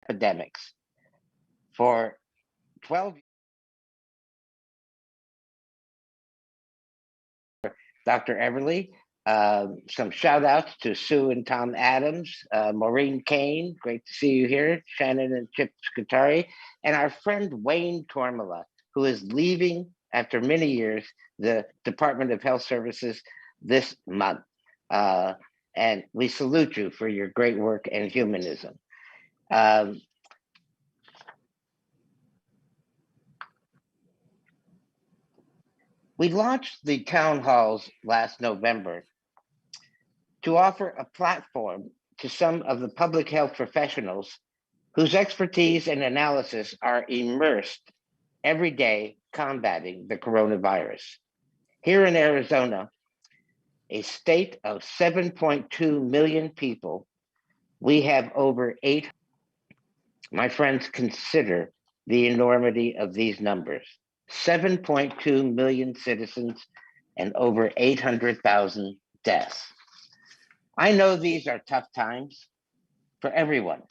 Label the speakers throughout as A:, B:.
A: epidemics. For 12 Dr. Everly. Some shout outs to Sue and Tom Adams, Maureen Kane, great to see you here, Shannon and Chip Scutari, and our friend Wayne Tormala, who is leaving after many years the Department of Health Services this month. And we salute you for your great work and humanism. We launched the town halls last November to offer a platform to some of the public health professionals whose expertise and analysis are immersed every day combating the coronavirus. Here in Arizona, a state of 7.2 million people, we have over 8. My friends, consider the enormity of these numbers. 7.2 million citizens and over 800,000 deaths. I know these are tough times for everyone.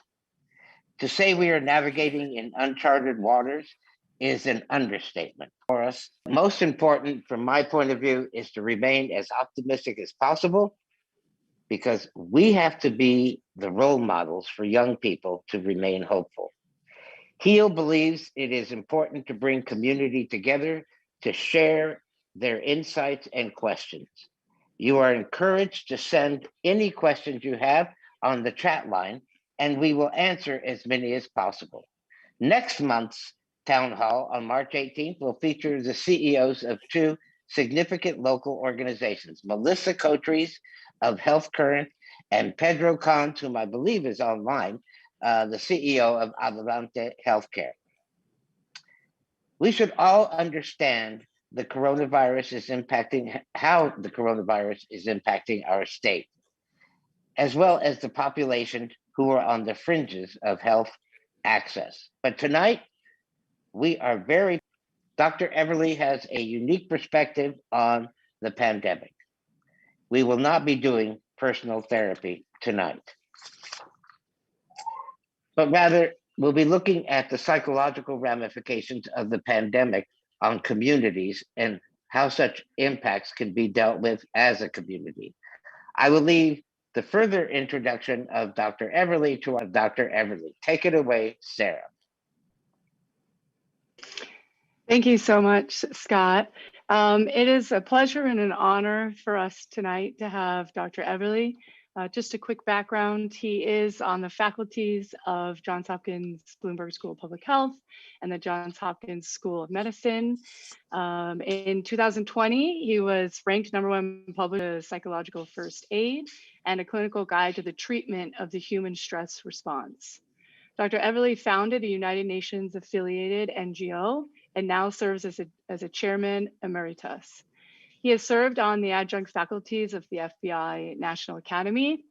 A: To say we are navigating in uncharted waters is an understatement for us. Most important, from my point of view, is to remain as optimistic as possible, because we have to be the role models for young people to remain hopeful. HEAL believes it is important to bring community together to share their insights and questions. You are encouraged to send any questions you have on the chat line, and we will answer as many as possible. Next month's town hall on March 18th will feature the CEOs of two significant local organizations, Melissa Cotres of Health Current and Pedro Cons, whom I believe is online, the CEO of Adelante Healthcare. We should all understand how the coronavirus is impacting our state, as well as the population who are on the fringes of health access. But tonight, Dr. Everly has a unique perspective on the pandemic. We will not be doing personal therapy tonight, but rather we'll be looking at the psychological ramifications of the pandemic on communities and how such impacts can be dealt with as a community. I will leave the further introduction of Dr. Everly to our Dr. Everly. Take it away, Sarah.
B: Thank you so much, Scott. It is a pleasure and an honor for us tonight to have Dr. Everly. Just a quick background, he is on the faculties of Johns Hopkins Bloomberg School of Public Health and the Johns Hopkins School of Medicine. In 2020, he was ranked #1 published psychological first aid and a clinical guide to the treatment of the human stress response. Dr. Everly founded a United Nations affiliated NGO and now serves as a chairman emeritus. He has served on the adjunct faculties of the FBI National Academy,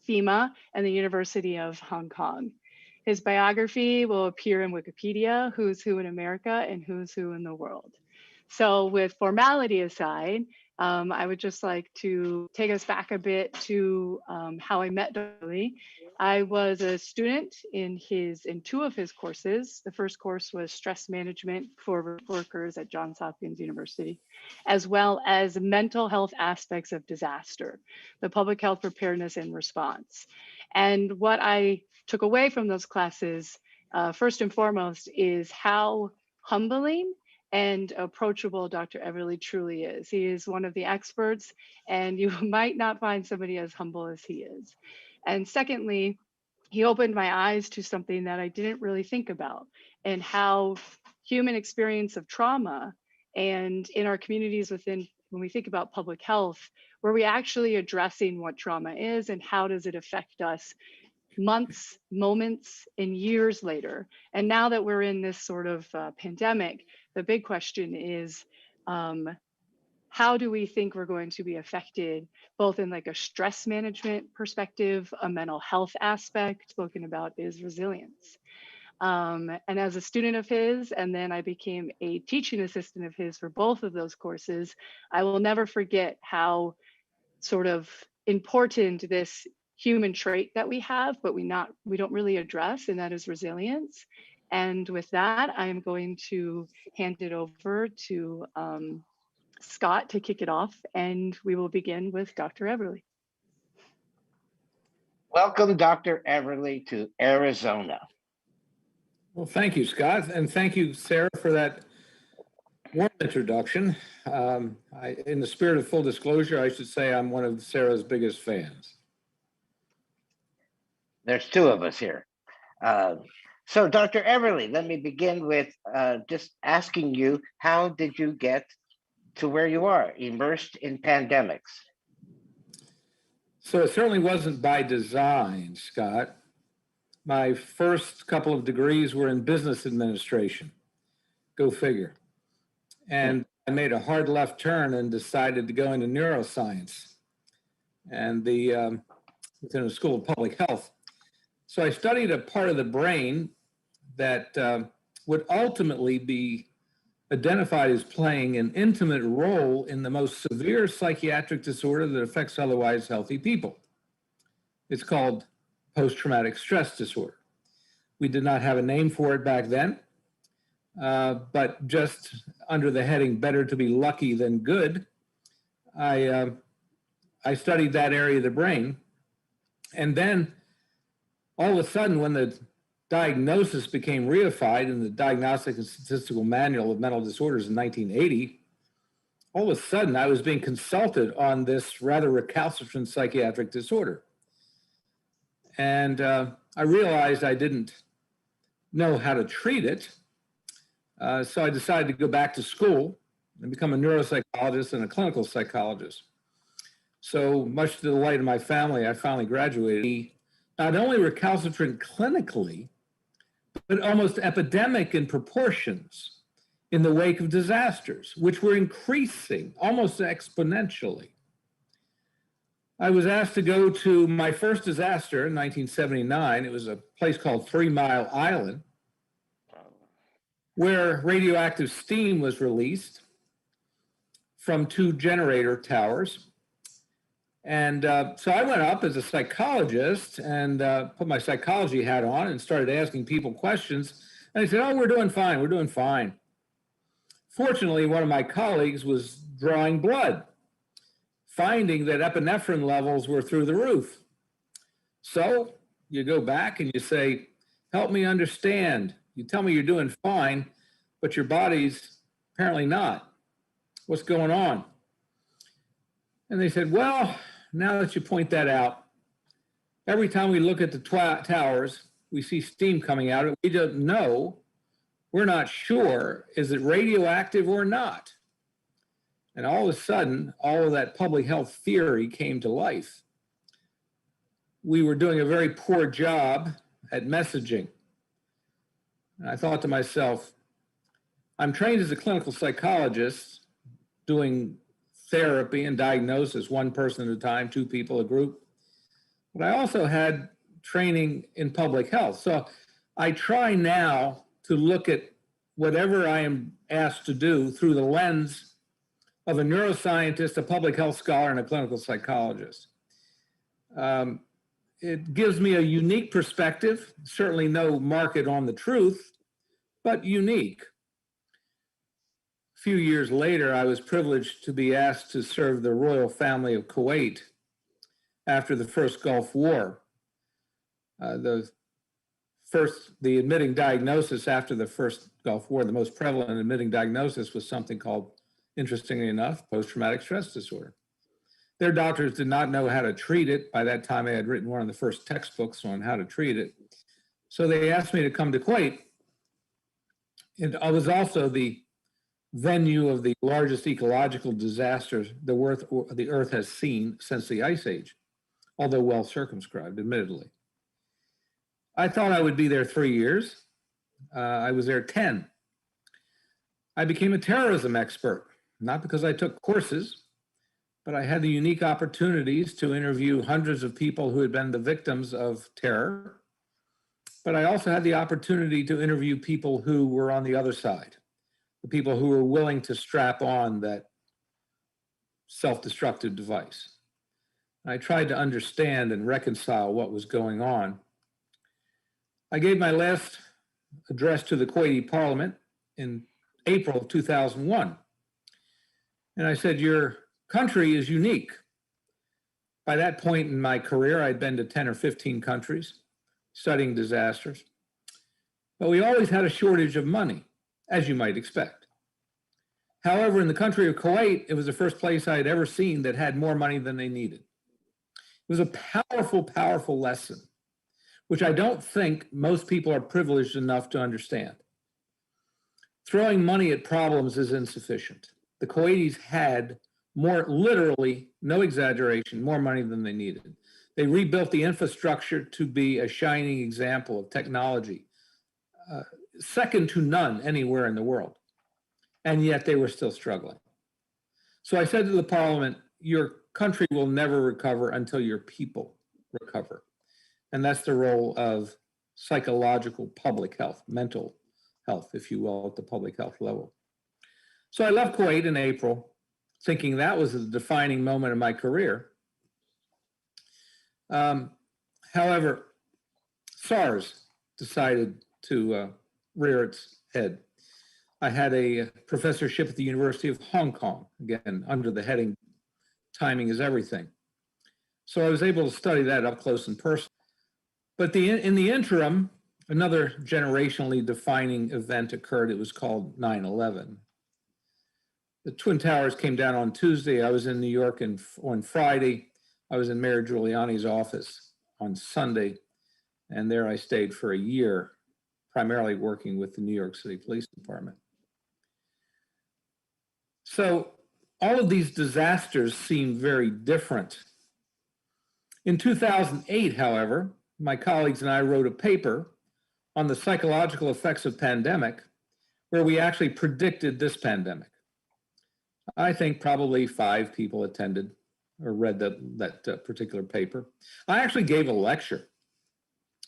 B: FEMA, and the University of Hong Kong. His biography will appear in Wikipedia, Who's Who in America and Who's Who in the World. So with formality aside, I would just like to take us back a bit to how I met Dr. I was a student in two of his courses. The first course was stress management for workers at Johns Hopkins University, as well as mental health aspects of disaster, the public health preparedness and response. And what I took away from those classes, first and foremost, is how humbling and approachable Dr. Everly truly is. He is one of the experts, and you might not find somebody as humble as he is. And secondly, he opened my eyes to something that I didn't really think about, and how human experience of trauma and in our communities when we think about public health, were we actually addressing what trauma is and how does it affect us months, moments, and years later. And now that we're in this sort of pandemic, the big question is, how do we think we're going to be affected, both in like a stress management perspective, a mental health aspect? Spoken about is resilience. And as a student of his, and then I became a teaching assistant of his for both of those courses, I will never forget how sort of important this human trait that we have, but we don't really address, and that is resilience. And with that, I am going to hand it over to Scott to kick it off, and we will begin with Dr. Everly.
A: Welcome, Dr. Everly, to Arizona.
C: Well, thank you, Scott, and thank you, Sarah, for that warm introduction. In the spirit of full disclosure, I should say I'm one of Sarah's biggest fans.
A: There's two of us here. So, Dr. Everly, let me begin with just asking you, how did you get to where you are, immersed in pandemics?
C: So it certainly wasn't by design, Scott. My first couple of degrees were in business administration. Go figure. And I made a hard left turn and decided to go into neuroscience and within a school of public health. So I studied a part of the brain that would ultimately be identified as playing an intimate role in the most severe psychiatric disorder that affects otherwise healthy people. It's called post-traumatic stress disorder. We did not have a name for it back then, but just under the heading "better to be lucky than good," I studied that area of the brain. And then all of a sudden, when the diagnosis became reified in the Diagnostic and Statistical Manual of Mental Disorders in 1980, all of a sudden I was being consulted on this rather recalcitrant psychiatric disorder. And I realized I didn't know how to treat it. So I decided to go back to school and become a neuropsychologist and a clinical psychologist. So much to the delight of my family, I finally graduated. Not only recalcitrant clinically, but almost epidemic in proportions in the wake of disasters, which were increasing almost exponentially. I was asked to go to my first disaster in 1979. It was a place called 3 Mile Island, where radioactive steam was released from 2 generator towers. And so I went up as a psychologist and put my psychology hat on and started asking people questions. And they said, "Oh, we're doing fine. We're doing fine." Fortunately, one of my colleagues was drawing blood, finding that epinephrine levels were through the roof. So you go back and you say, "Help me understand. You tell me you're doing fine, but your body's apparently not. What's going on?" And they said, "Well, now that you point that out, every time we look at the towers, we see steam coming out. We don't know. We're not sure. Is it radioactive or not?" And all of a sudden, all of that public health theory came to life. We were doing a very poor job at messaging. And I thought to myself, I'm trained as a clinical psychologist doing therapy and diagnosis, one person at a time, 2 people, a group. But I also had training in public health. So I try now to look at whatever I am asked to do through the lens of a neuroscientist, a public health scholar, and a clinical psychologist. It gives me a unique perspective, certainly no market on the truth, but unique. A few years later, I was privileged to be asked to serve the royal family of Kuwait after the first Gulf War. The admitting diagnosis after the first Gulf War, the most prevalent admitting diagnosis was something called, interestingly enough, post-traumatic stress disorder. Their doctors did not know how to treat it. By that time, I had written one of the first textbooks on how to treat it. So they asked me to come to Kuwait. And I was also the venue of the largest ecological disaster the Earth has seen since the Ice Age, although well circumscribed, admittedly. I thought I would be there 3 years. I was there 10. I became a terrorism expert, not because I took courses, but I had the unique opportunities to interview hundreds of people who had been the victims of terror. But I also had the opportunity to interview people who were on the other side, the people who were willing to strap on that self-destructive device. I tried to understand and reconcile what was going on. I gave my last address to the Kuwaiti Parliament in April of 2001. And I said, your country is unique. By that point in my career, I'd been to 10 or 15 countries studying disasters. But we always had a shortage of money, as you might expect. However, in the country of Kuwait, it was the first place I had ever seen that had more money than they needed. It was a powerful, powerful lesson, which I don't think most people are privileged enough to understand. Throwing money at problems is insufficient. The Kuwaitis had more, literally, no exaggeration, more money than they needed. They rebuilt the infrastructure to be a shining example of technology, second to none anywhere in the world. And yet they were still struggling. So I said to the parliament, your country will never recover until your people recover. And that's the role of psychological public health, mental health, if you will, at the public health level. So I left Kuwait in April, thinking that was the defining moment of my career. However, SARS decided to rear its head. I had a professorship at the University of Hong Kong, again, under the heading, timing is everything. So I was able to study that up close and personal. But in the interim, another generationally defining event occurred. It was called 9/11. The Twin Towers came down on Tuesday. I was in New York on Friday. I was in Mayor Giuliani's office on Sunday. And there I stayed for a year, primarily working with the New York City Police Department. So all of these disasters seem very different. In 2008, however, my colleagues and I wrote a paper on the psychological effects of pandemic, where we actually predicted this pandemic. I think probably 5 people attended or read that particular paper. I actually gave a lecture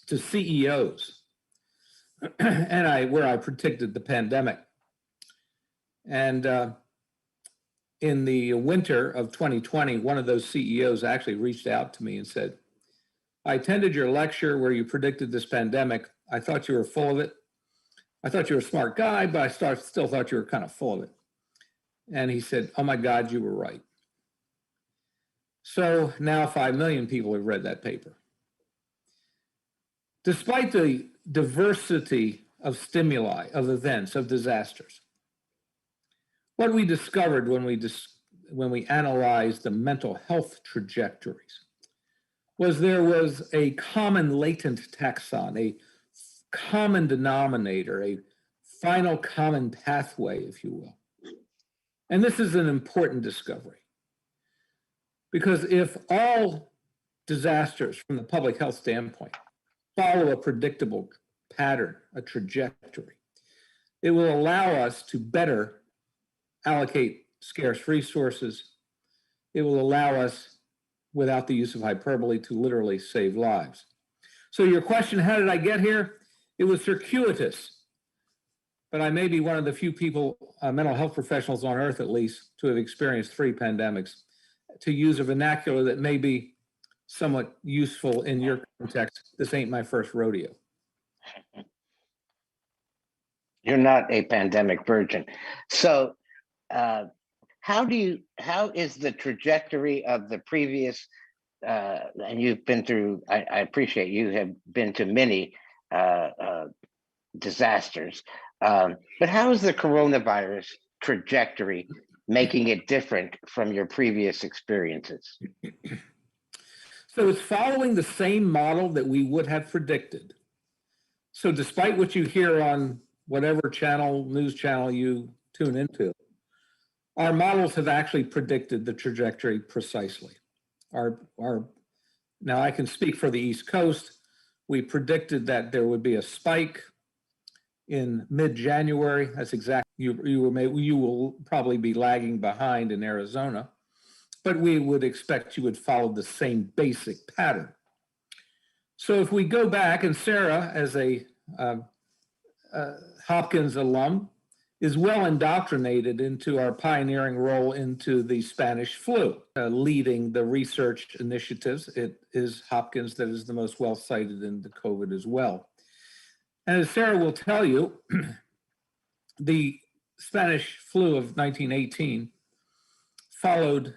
C: to CEOs where I predicted the pandemic. And in the winter of 2020, one of those CEOs actually reached out to me and said, I attended your lecture where you predicted this pandemic. I thought you were full of it. I thought you were a smart guy, but I still thought you were kind of full of it. And he said, oh my God, you were right. So now 5 million people have read that paper. Despite the diversity of stimuli, of events, of disasters, what we discovered when we analyzed the mental health trajectories was there was a common latent taxon, a common denominator, a final common pathway, if you will. And this is an important discovery, because if all disasters from the public health standpoint follow a predictable pattern, a trajectory, it will allow us to better allocate scarce resources. It will allow us, without the use of hyperbole, to literally save lives. So your question, how did I get here? It was circuitous, but I may be one of the few people, mental health professionals on earth at least, to have experienced 3 pandemics. To use a vernacular that may be somewhat useful in your context, this ain't my first rodeo.
A: You're not a pandemic virgin. So how is the trajectory of the previous, and you've been through, I appreciate you have been to many disasters, but how is the coronavirus trajectory making it different from your previous experiences?
C: So it's following the same model that we would have predicted. So despite what you hear on whatever channel, news channel you tune into, our models have actually predicted the trajectory precisely. Now I can speak for the East Coast. We predicted that there would be a spike in mid-January. That's exactly, you will probably be lagging behind in Arizona, but we would expect you would follow the same basic pattern. So if we go back, and Sarah, as a Hopkins alum, is well indoctrinated into our pioneering role into the Spanish flu, leading the research initiatives. It is Hopkins that is the most well cited in the COVID as well. And as Sarah will tell you, the Spanish flu of 1918 followed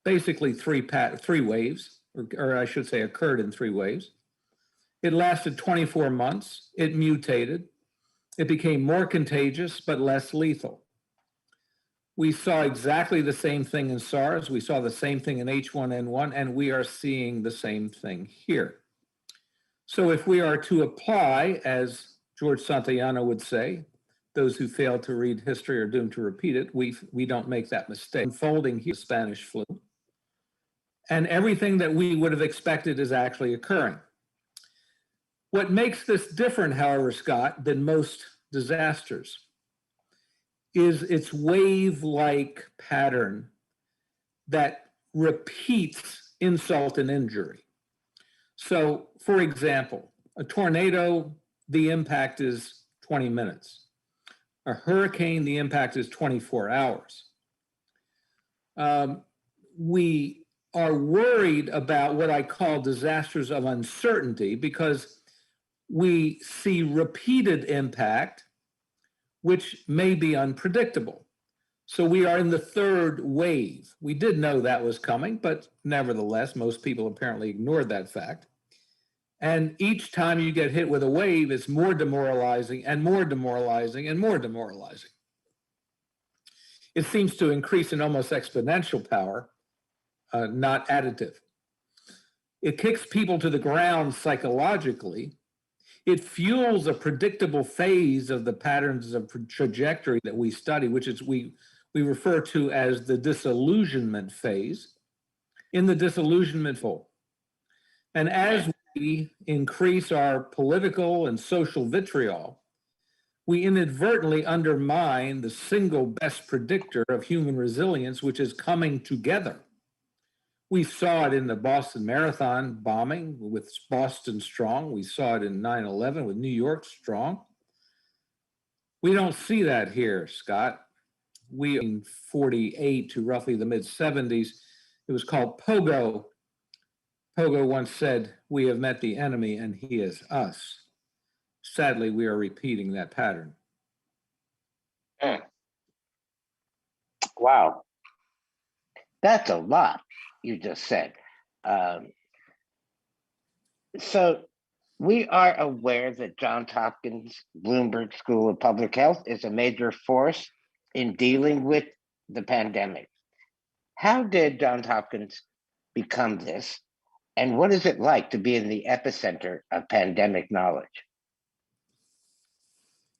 C: basically three waves, or I should say occurred in 3 waves. It lasted 24 months. It mutated. It became more contagious, but less lethal. We saw exactly the same thing in SARS. We saw the same thing in H1N1, and we are seeing the same thing here. So if we are to apply, as George Santayana would say, those who fail to read history are doomed to repeat it, we don't make that mistake. Unfolding here, Spanish flu. And everything that we would have expected is actually occurring. What makes this different, however, Scott, than most disasters is its wave-like pattern that repeats insult and injury. So, for example, a tornado, the impact is 20 minutes. A hurricane, the impact is 24 hours. We are worried about what I call disasters of uncertainty because we see repeated impact, which may be unpredictable. So we are in the 3rd wave. We did know that was coming, but nevertheless, most people apparently ignored that fact. And each time you get hit with a wave, it's more demoralizing and more demoralizing and more demoralizing. It seems to increase in almost exponential power, not additive. It kicks people to the ground psychologically. It fuels a predictable phase of the patterns of trajectory that we study, which is we refer to as the disillusionment phase. In the disillusionment phase. And as we increase our political and social vitriol, we inadvertently undermine the single best predictor of human resilience, which is coming together. We saw it in the Boston Marathon bombing with Boston Strong. We saw it in 9/11 with New York Strong. We don't see that here, Scott. We in 48 to roughly the mid-70s, it was called Pogo. Pogo once said, "We have met the enemy and he is us." Sadly, we are repeating that pattern.
A: Wow. That's a lot you just said. So we are aware that Johns Hopkins Bloomberg School of Public Health is a major force in dealing with the pandemic. How did Johns Hopkins become this? And what is it like to be in the epicenter of pandemic knowledge?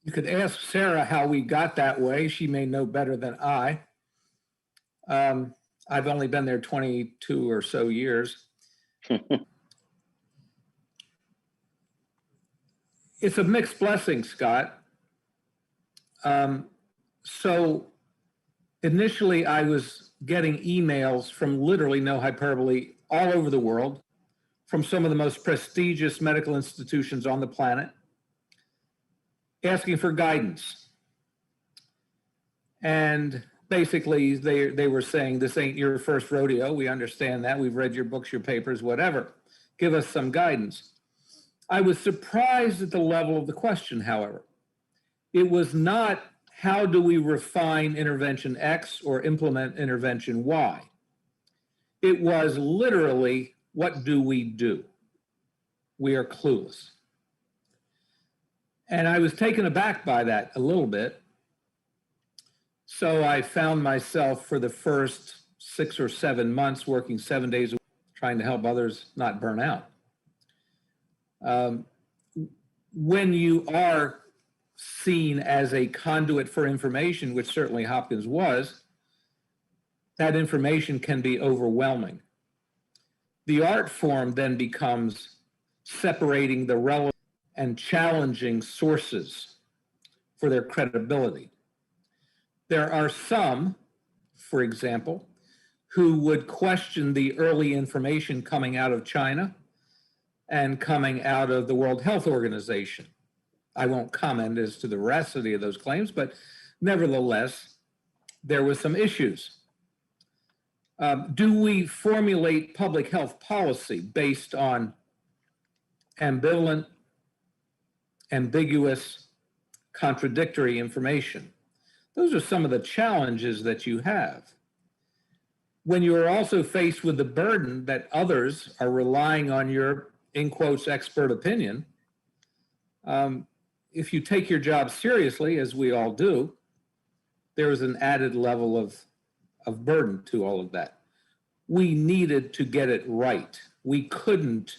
C: You could ask Sarah how we got that way. She may know better than I. I've only been there 22 or so years. It's a mixed blessing, Scott. So initially I was getting emails from literally, no hyperbole, all over the world from some of the most prestigious medical institutions on the planet asking for guidance. And basically they were saying, this ain't your first rodeo. We understand that. We've read your books, your papers, whatever. Give us some guidance. I was surprised at the level of the question, however. It was not, how do we refine intervention X or implement intervention Y? It was literally, what do we do? We are clueless. And I was taken aback by that a little bit. So I found myself for the first 6 or 7 months working 7 days a week, trying to help others not burn out. When you are seen as a conduit for information, which certainly Hopkins was, that information can be overwhelming. The art form then becomes separating the relevant and challenging sources for their credibility. There are some, for example, who would question the early information coming out of China and coming out of the World Health Organization. I won't comment as to the veracity of those claims, but Nevertheless, there were some issues. Do we formulate public health policy based on ambivalent, ambiguous, contradictory information? Those are some of the challenges that you have. When you are also faced with the burden that others are relying on your, in quotes, expert opinion, if you take your job seriously, as we all do, there is an added level of burden to all of that. We needed to get it right. We couldn't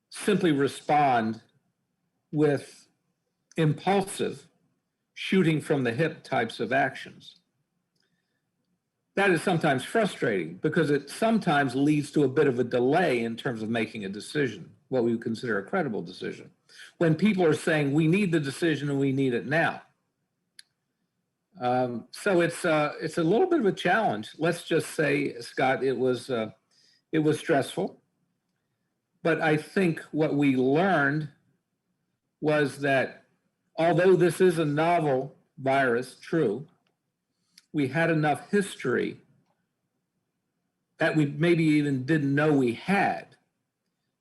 C: simply respond with impulsive, shooting from the hip types of actions. That is sometimes frustrating because it sometimes leads to a bit of a delay in terms of making a decision, what we would consider a credible decision. When people are saying, we need the decision and we need it now. So it's a little bit of a challenge. Let's just say, Scott, it was stressful. But I think what we learned was that although this is a novel virus, true, we had enough history that we maybe even didn't know we had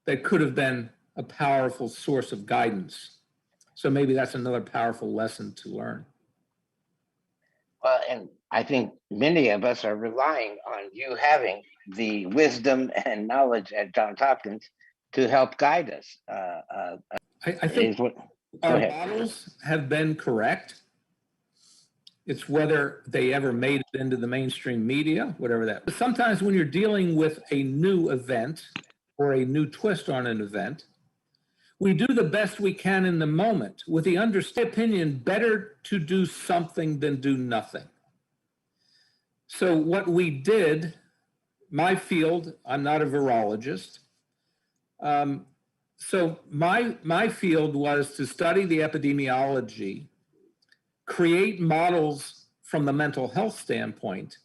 C: that could have been a powerful source of guidance. So maybe that's another powerful lesson to learn.
A: Well, and I think many of us are relying on you having the wisdom and knowledge at Johns Hopkins to help guide us.
C: I think our models have been correct. It's whether they ever made it into the mainstream media, whatever that. But sometimes when you're dealing with a new event or a new twist on an event, we do the best we can in the moment with the opinion, better to do something than do nothing. So what we did, my field, I'm not a virologist. So my field was to study the epidemiology, create models from the mental health standpoint,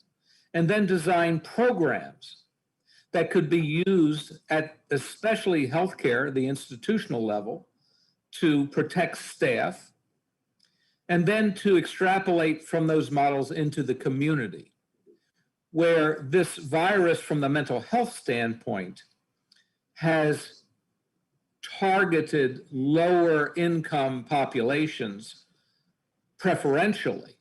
C: and then design programs that could be used at especially healthcare, the institutional level, to protect staff, and then to extrapolate from those models into the community, where this virus from the mental health standpoint has targeted lower income populations preferentially,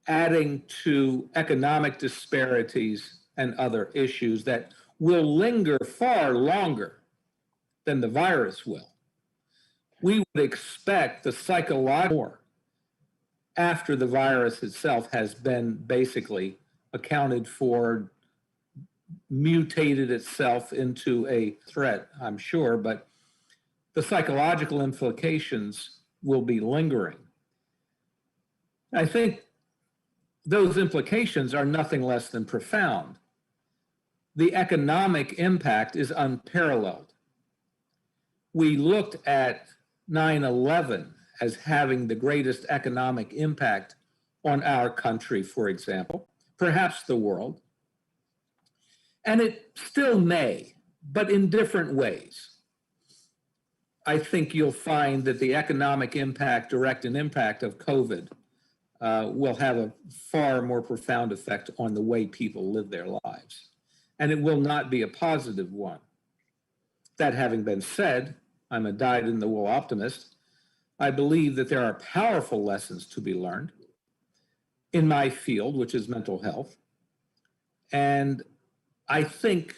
C: adding to economic disparities and other issues that will linger far longer than the virus will. We would expect the psychological after the virus itself has been basically accounted for, mutated itself into a threat, I'm sure, but the psychological implications will be lingering. I think those implications are nothing less than profound. The economic impact is unparalleled. We looked at 9/11 as having the greatest economic impact on our country, for example, perhaps the world. And it still may, but in different ways. I think you'll find that the economic impact, direct impact of COVID will have a far more profound effect on the way people live their lives. And it will not be a positive one. That having been said, I'm a dyed-in-the-wool optimist. I believe that there are powerful lessons to be learned in my field, which is mental health. And I hope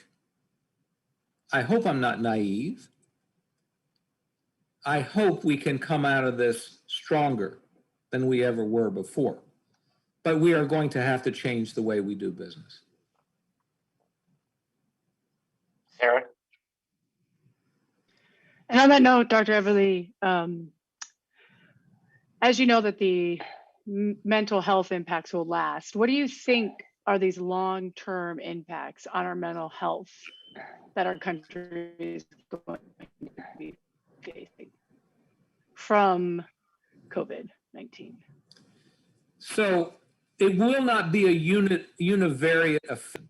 C: I'm not naive. I hope we can come out of this stronger than we ever were before. But we are going to have to change the way we do business.
A: Sarah?
B: And on that note, Dr. Everly, as you know that the mental health impacts will last, what do you think are these long-term impacts on our mental health that our country is going to be facing from COVID-19?
C: So it will not be a univariate effect.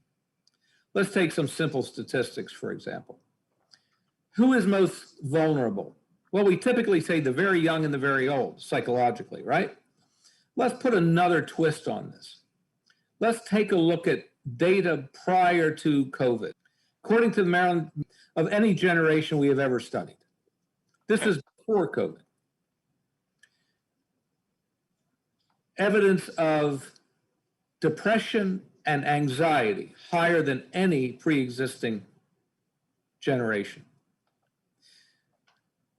C: Let's take some simple statistics, for example. Who is most vulnerable? Well, we typically say the very young and the very old, psychologically, right? let's put another twist on this. Let's take a look at data prior to COVID. According to the Maryland, of any generation we have ever studied. This is before COVID. Evidence of depression and anxiety higher than any pre-existing generation.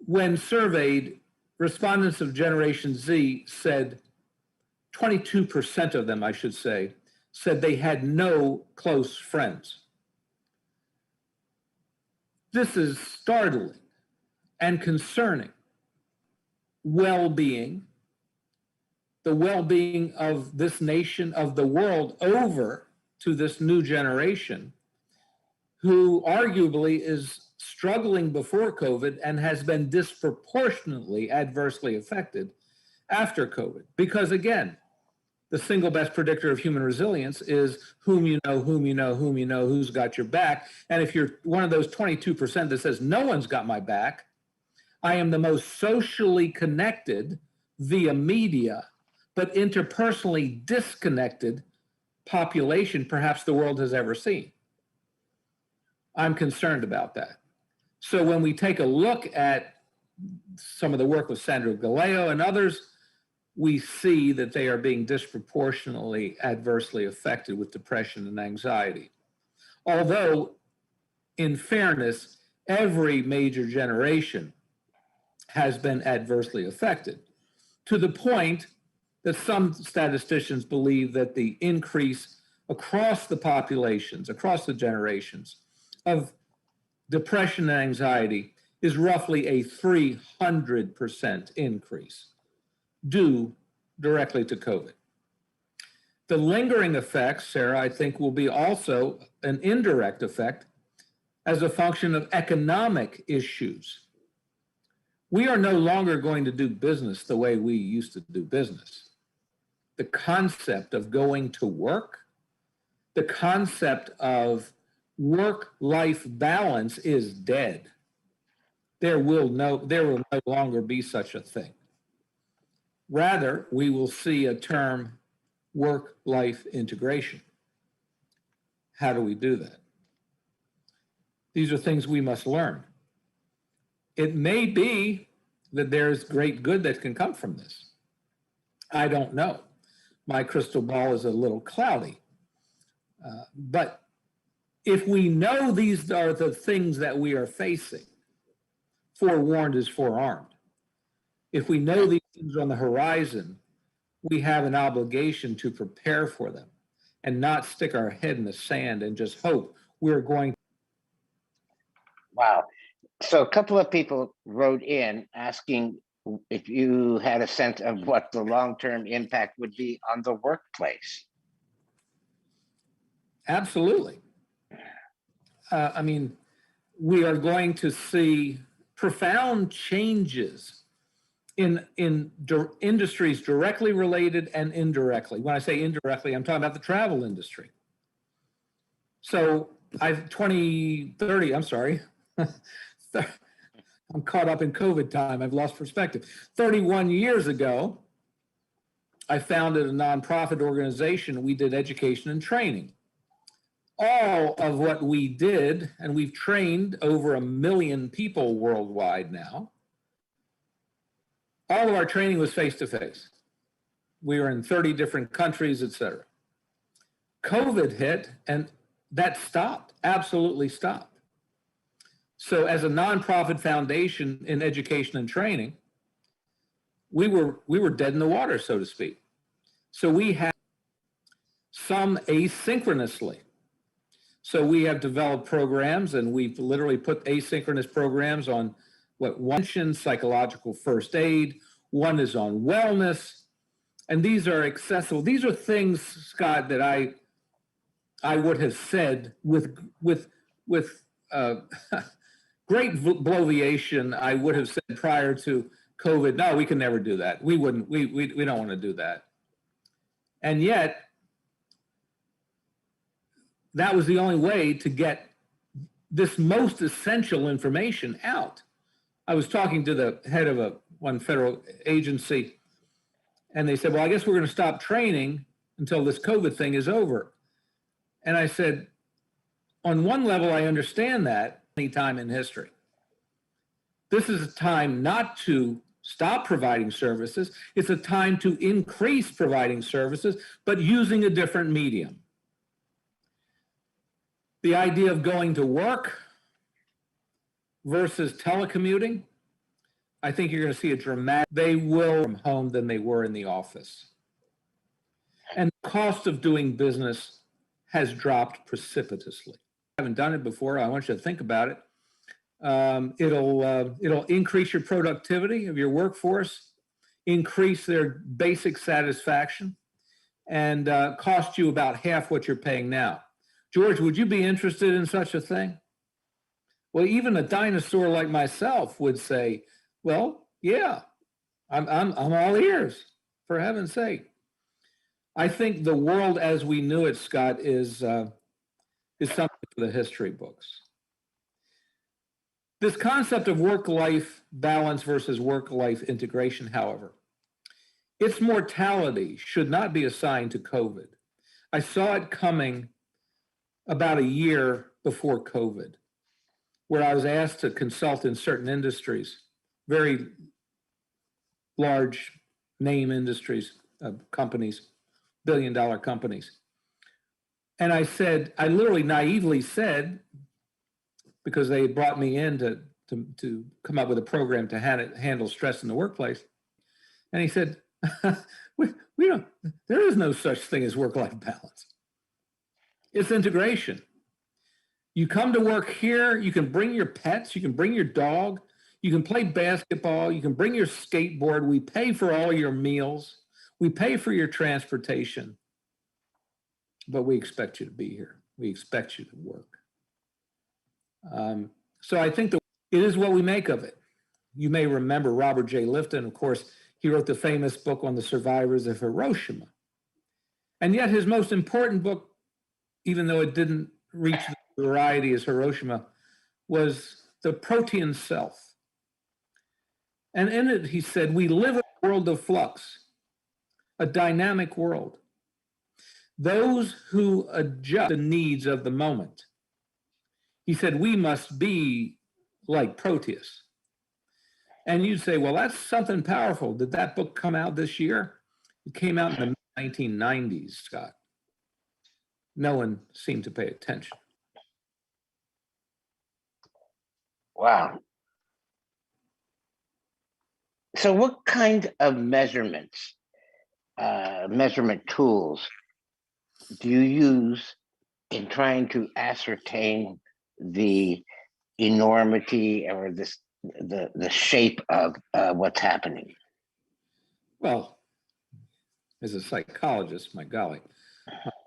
C: When surveyed, respondents of Generation Z said, 22% of them, I should say, said they had no close friends. This is startling and concerning. Well-being, the well-being of this nation, of the world, over to this new generation who arguably is struggling before COVID and has been disproportionately adversely affected after COVID. Because again, the single best predictor of human resilience is whom you know, whom you know, whom you know, who's got your back. And if you're one of those 22% that says no one's got my back, I am the most socially connected via media, but interpersonally disconnected population perhaps the world has ever seen. I'm concerned about that. So when we take a look at some of the work with Sandra Galeo and others, we see that they are being disproportionately adversely affected with depression and anxiety. Although, in fairness, every major generation has been adversely affected, to the point that some statisticians believe that the increase across the populations, across the generations, of depression and anxiety is roughly a 300% increase due directly to COVID. The lingering effects, Sarah, I think will be also an indirect effect as a function of economic issues. We are no longer going to do business the way we used to do business. The concept of going to work, the concept of work-life balance is dead. There will no longer be such a thing. Rather, we will see a term, work-life integration. How do we do that? These are things we must learn. It may be that there's great good that can come from this. I don't know. My crystal ball is a little cloudy. But if we know these are the things that we are facing, forewarned is forearmed. If we know these things are on the horizon, we have an obligation to prepare for them and not stick our head in the sand and just hope we're going.
A: Wow. So a couple of people wrote in asking if you had a sense of what the long-term impact would be on the workplace.
C: Absolutely. I mean, we are going to see profound changes in industries directly related and indirectly. When I say indirectly, I'm talking about the travel industry. So I'm sorry. I'm caught up in COVID time. I've lost perspective. 31 years ago, I founded a nonprofit organization. We did education and training. All of what we did, and we've trained over 1 million people worldwide now, all of our training was face-to-face. We were in 30 different countries, et cetera. COVID hit, and that stopped, absolutely stopped. So as a nonprofit foundation in education and training, we were dead in the water, so to speak. So we had some asynchronously. So we have developed programs, and we've literally put asynchronous programs on one psychological first aid, one is on wellness, and these are accessible. These are things, Scott, that I would have said with great bloviation. I would have said prior to COVID, no, we can never do that. We wouldn't. We don't want to do that. And yet, that was the only way to get this most essential information out. I was talking to the head of one federal agency And they said, well, I guess we're going to stop training until this COVID thing is over. And I said, on one level, I understand that any time in history. This is a time not to stop providing services. It's a time to increase providing services, but using a different medium. The idea of going to work versus telecommuting, I think you're going to see a dramatic, they will from home than they were in the office. And the cost of doing business has dropped precipitously. I haven't done it before. I want you to think about it. It'll increase your productivity of your workforce, increase their basic satisfaction, and cost you about half what you're paying now. George, would you be interested in such a thing? Well, even a dinosaur like myself would say, well, yeah, I'm all ears, for heaven's sake. I think the world as we knew it, Scott, is something for the history books. This concept of work-life balance versus work-life integration, however, its mortality should not be assigned to COVID. I saw it coming about a year before COVID, where I was asked to consult in certain industries, very large name industries, companies, billion-dollar companies. And I said, I literally naively said, because they brought me in to come up with a program to handle stress in the workplace. And he said, we don't, there is no such thing as work-life balance. It's integration. You come to work here, you can bring your pets, you can bring your dog, you can play basketball, you can bring your skateboard. We pay for all your meals. We pay for your transportation. But we expect you to be here. We expect you to work. So I think that it is what we make of it. You may remember Robert J. Lifton. Of course, he wrote the famous book on the survivors of Hiroshima. And yet his most important book, even though it didn't reach the variety as Hiroshima, was The Protean Self. And in it, he said, we live in a world of flux, a dynamic world. Those who adjust the needs of the moment. He said, we must be like Proteus. And you'd say, well, that's something powerful. Did that book come out this year? It came out in the 1990s, Scott. No one seemed to pay attention.
A: Wow. So what kind of measurements, measurement tools do you use in trying to ascertain the enormity or the shape of what's happening?
C: Well, as a psychologist, my golly,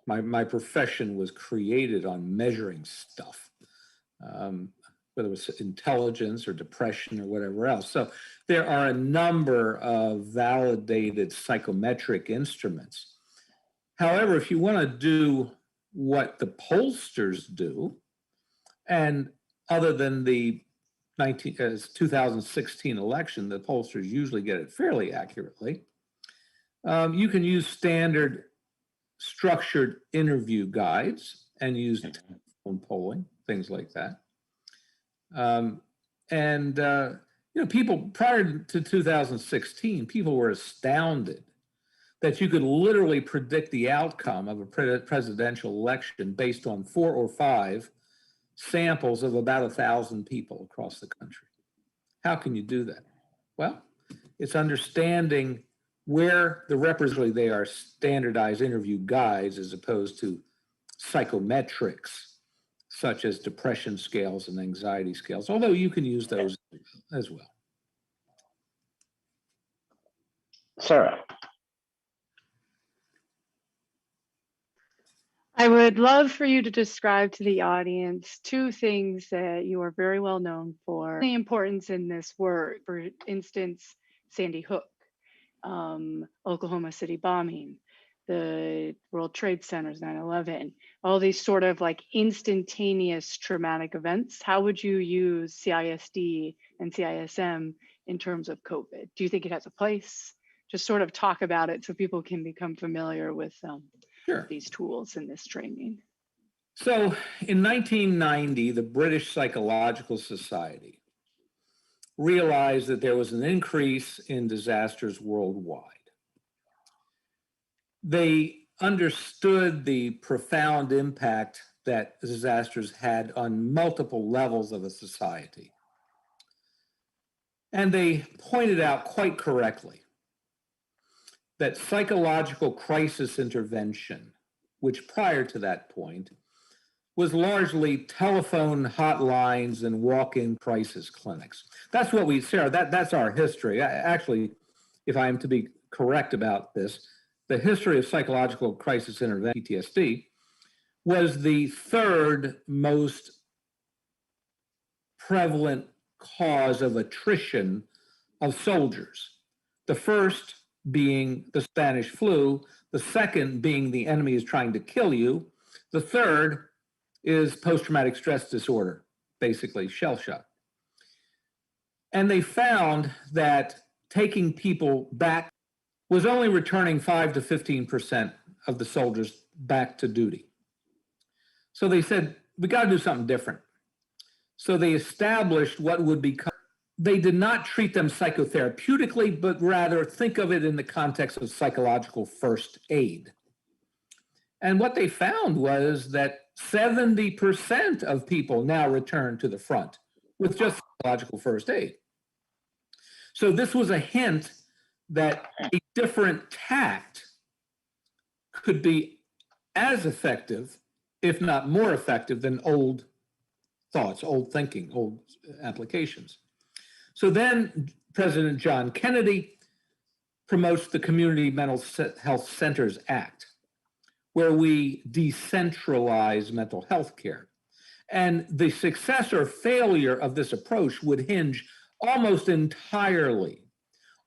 C: my profession was created on measuring stuff, whether it was intelligence or depression or whatever else. So there are a number of validated psychometric instruments. However, if you want to do what the pollsters do, and other than the 2016 election, the pollsters usually get it fairly accurately. You can use standard structured interview guides and use telephone polling, things like that. People prior to 2016, people were astounded that you could literally predict the outcome of a presidential election based on 4 or 5 samples of about 1,000 people across the country. How can you do that? Well, it's understanding where the representatives, they are standardized interview guides as opposed to psychometrics, such as depression scales and anxiety scales, although you can use those as well.
A: Sarah.
B: I would love for you to describe to the audience 2 things that you are very well known for, the importance in this work. For instance, Sandy Hook, Oklahoma City bombing, the World Trade Centers, 9/11, all these sort of like instantaneous traumatic events. How would you use CISD and CISM in terms of COVID? Do you think it has a place? just sort of talk about it so people can become familiar with
C: Sure.
B: these tools in this training.
C: So in 1990, the British Psychological Society realized that there was an increase in disasters worldwide. They understood the profound impact that disasters had on multiple levels of a society. And they pointed out quite correctly that psychological crisis intervention, which prior to that point was largely telephone hotlines and walk-in crisis clinics. That's what we, Sarah, that's our history. Actually, if I am to be correct about this, the history of psychological crisis intervention, PTSD, was the third most prevalent cause of attrition of soldiers. The first being the Spanish flu, the second being the enemy is trying to kill you, the third is post-traumatic stress disorder, basically shell shock. And they found that taking people back was only returning 5 to 15% of the soldiers back to duty. So they said, we got to do something different. So they established what would become, they did not treat them psychotherapeutically, but rather think of it in the context of psychological first aid. And what they found was that 70% of people now return to the front with just psychological first aid. So this was a hint that a different tact could be as effective, if not more effective, than old thoughts, old thinking, old applications. So then President John Kennedy promotes the Community Mental Health Centers Act, where we decentralize mental health care. And the success or failure of this approach would hinge almost entirely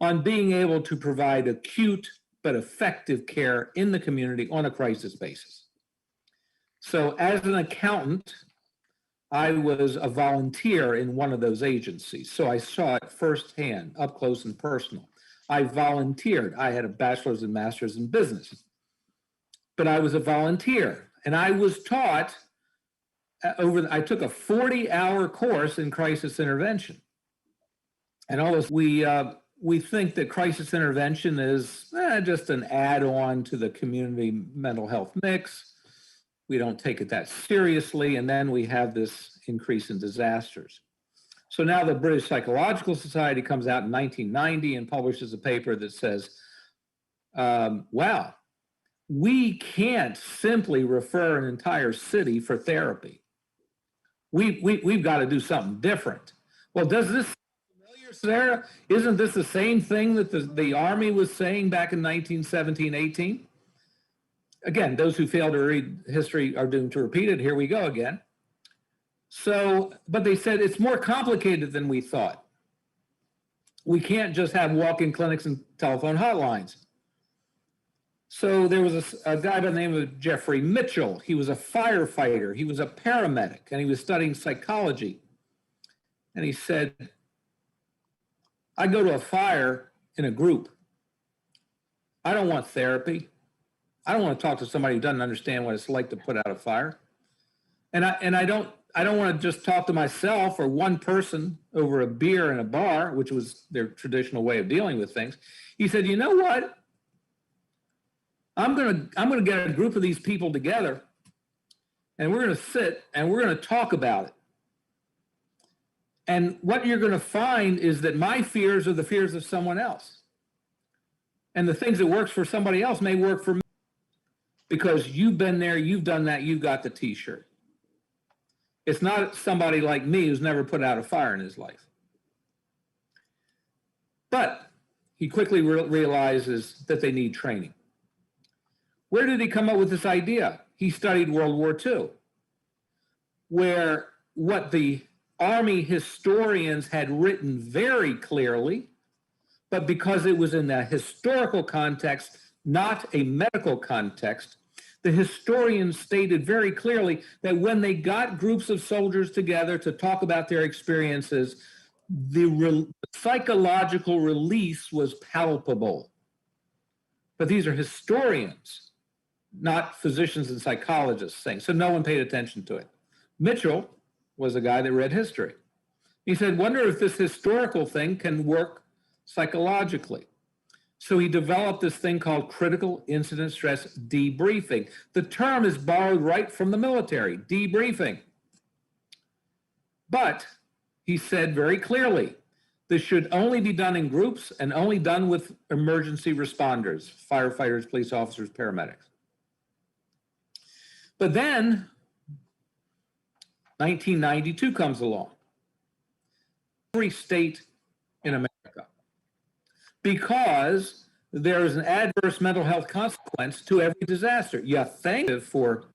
C: on being able to provide acute but effective care in the community on a crisis basis. So as an accountant, I was a volunteer in one of those agencies. So I saw it firsthand, up close and personal. I volunteered. I had a bachelor's and master's in business, but I was a volunteer, and I was taught I took a 40-hour course in crisis intervention. And all this, we think that crisis intervention is just an add-on to the community mental health mix. We don't take it that seriously, and then we have this increase in disasters. So now the British Psychological Society comes out in 1990 and publishes a paper that says, wow, we can't simply refer an entire city for therapy. We've got to do something different. Well, does this sound familiar, Sarah? Isn't this the same thing that the Army was saying back in 1917, 18? Again, those who fail to read history are doomed to repeat it. Here we go again. So, but they said it's more complicated than we thought. We can't just have walk-in clinics and telephone hotlines. So there was a guy by the name of Jeffrey Mitchell. He was a firefighter. He was a paramedic, and he was studying psychology. And he said, I go to a fire in a group. I don't want therapy. I don't want to talk to somebody who doesn't understand what it's like to put out a fire. And I don't want to just talk to myself or one person over a beer in a bar, which was their traditional way of dealing with things. He said, you know what? I'm going to get a group of these people together, and we're going to sit and we're going to talk about it. And what you're going to find is that my fears are the fears of someone else. And the things that works for somebody else may work for me. Because you've been there, you've done that, you've got the t-shirt. It's not somebody like me who's never put out a fire in his life. But he quickly realizes that they need training. Where did he come up with this idea? He studied World War II, where what the Army historians had written very clearly, but because it was in a historical context, not a medical context, the historians stated very clearly that when they got groups of soldiers together to talk about their experiences, the psychological release was palpable. But these are historians, not physicians and psychologists saying, so no one paid attention to it. Mitchell was a guy that read history. He said, wonder if this historical thing can work psychologically. So he developed this thing called critical incident stress debriefing. The term is borrowed right from the military, debriefing. But he said very clearly, this should only be done in groups and only done with emergency responders, firefighters, police officers, paramedics. But then 1992 comes along. Every state in America, because there is an adverse mental health consequence to every disaster. You think for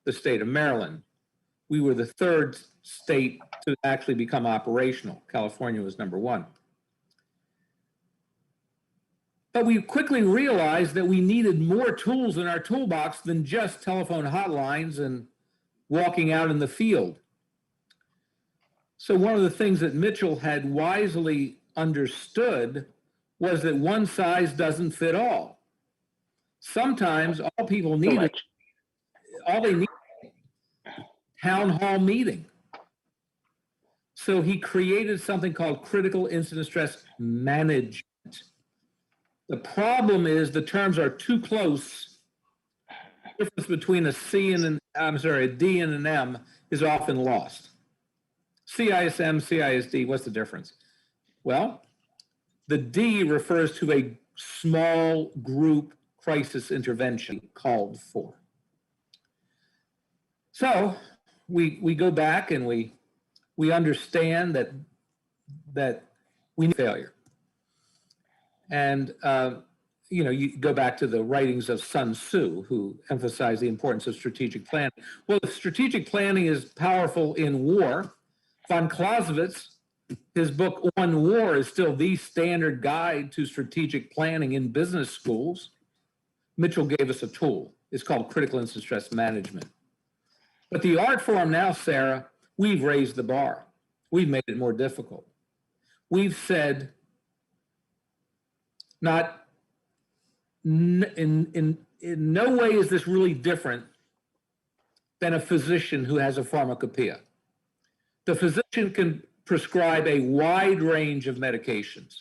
C: the state of Maryland, we were the third state to actually become operational. California was number one. But we quickly realized that we needed more tools in our toolbox than just telephone hotlines and walking out in the field. So one of the things that Mitchell had wisely understood was that one size doesn't fit all. Sometimes all people need is, all they need is a town hall meeting. So he created something called critical incident stress management. The problem is the terms are too close. The difference between a D and an M is often lost. CISM, CISD, what's the difference? Well, the D refers to a small group crisis intervention called for. So we go back and we understand that we need failure. And, you go back to the writings of Sun Tzu, who emphasized the importance of strategic planning. Well, if strategic planning is powerful in war, von Clausewitz, his book On War is still the standard guide to strategic planning in business schools. Mitchell gave us a tool. It's called critical incident stress management. But the art form now, Sarah, we've raised the bar. We've made it more difficult. We've said, in no way is this really different than a physician who has a pharmacopoeia. The physician can prescribe a wide range of medications.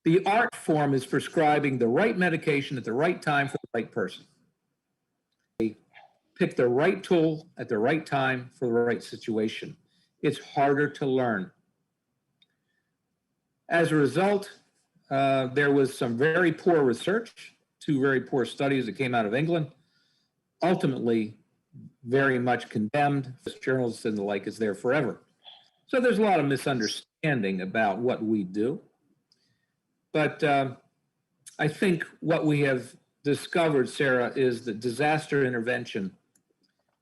C: The art form is prescribing the right medication at the right time for the right person. They pick the right tool at the right time for the right situation. It's harder to learn. As a result, there was some very poor research, 2 very poor studies that came out of England, ultimately very much condemned. Journals and the like is there forever. So there's a lot of misunderstanding about what we do. But I think what we have discovered, Sarah, is that disaster intervention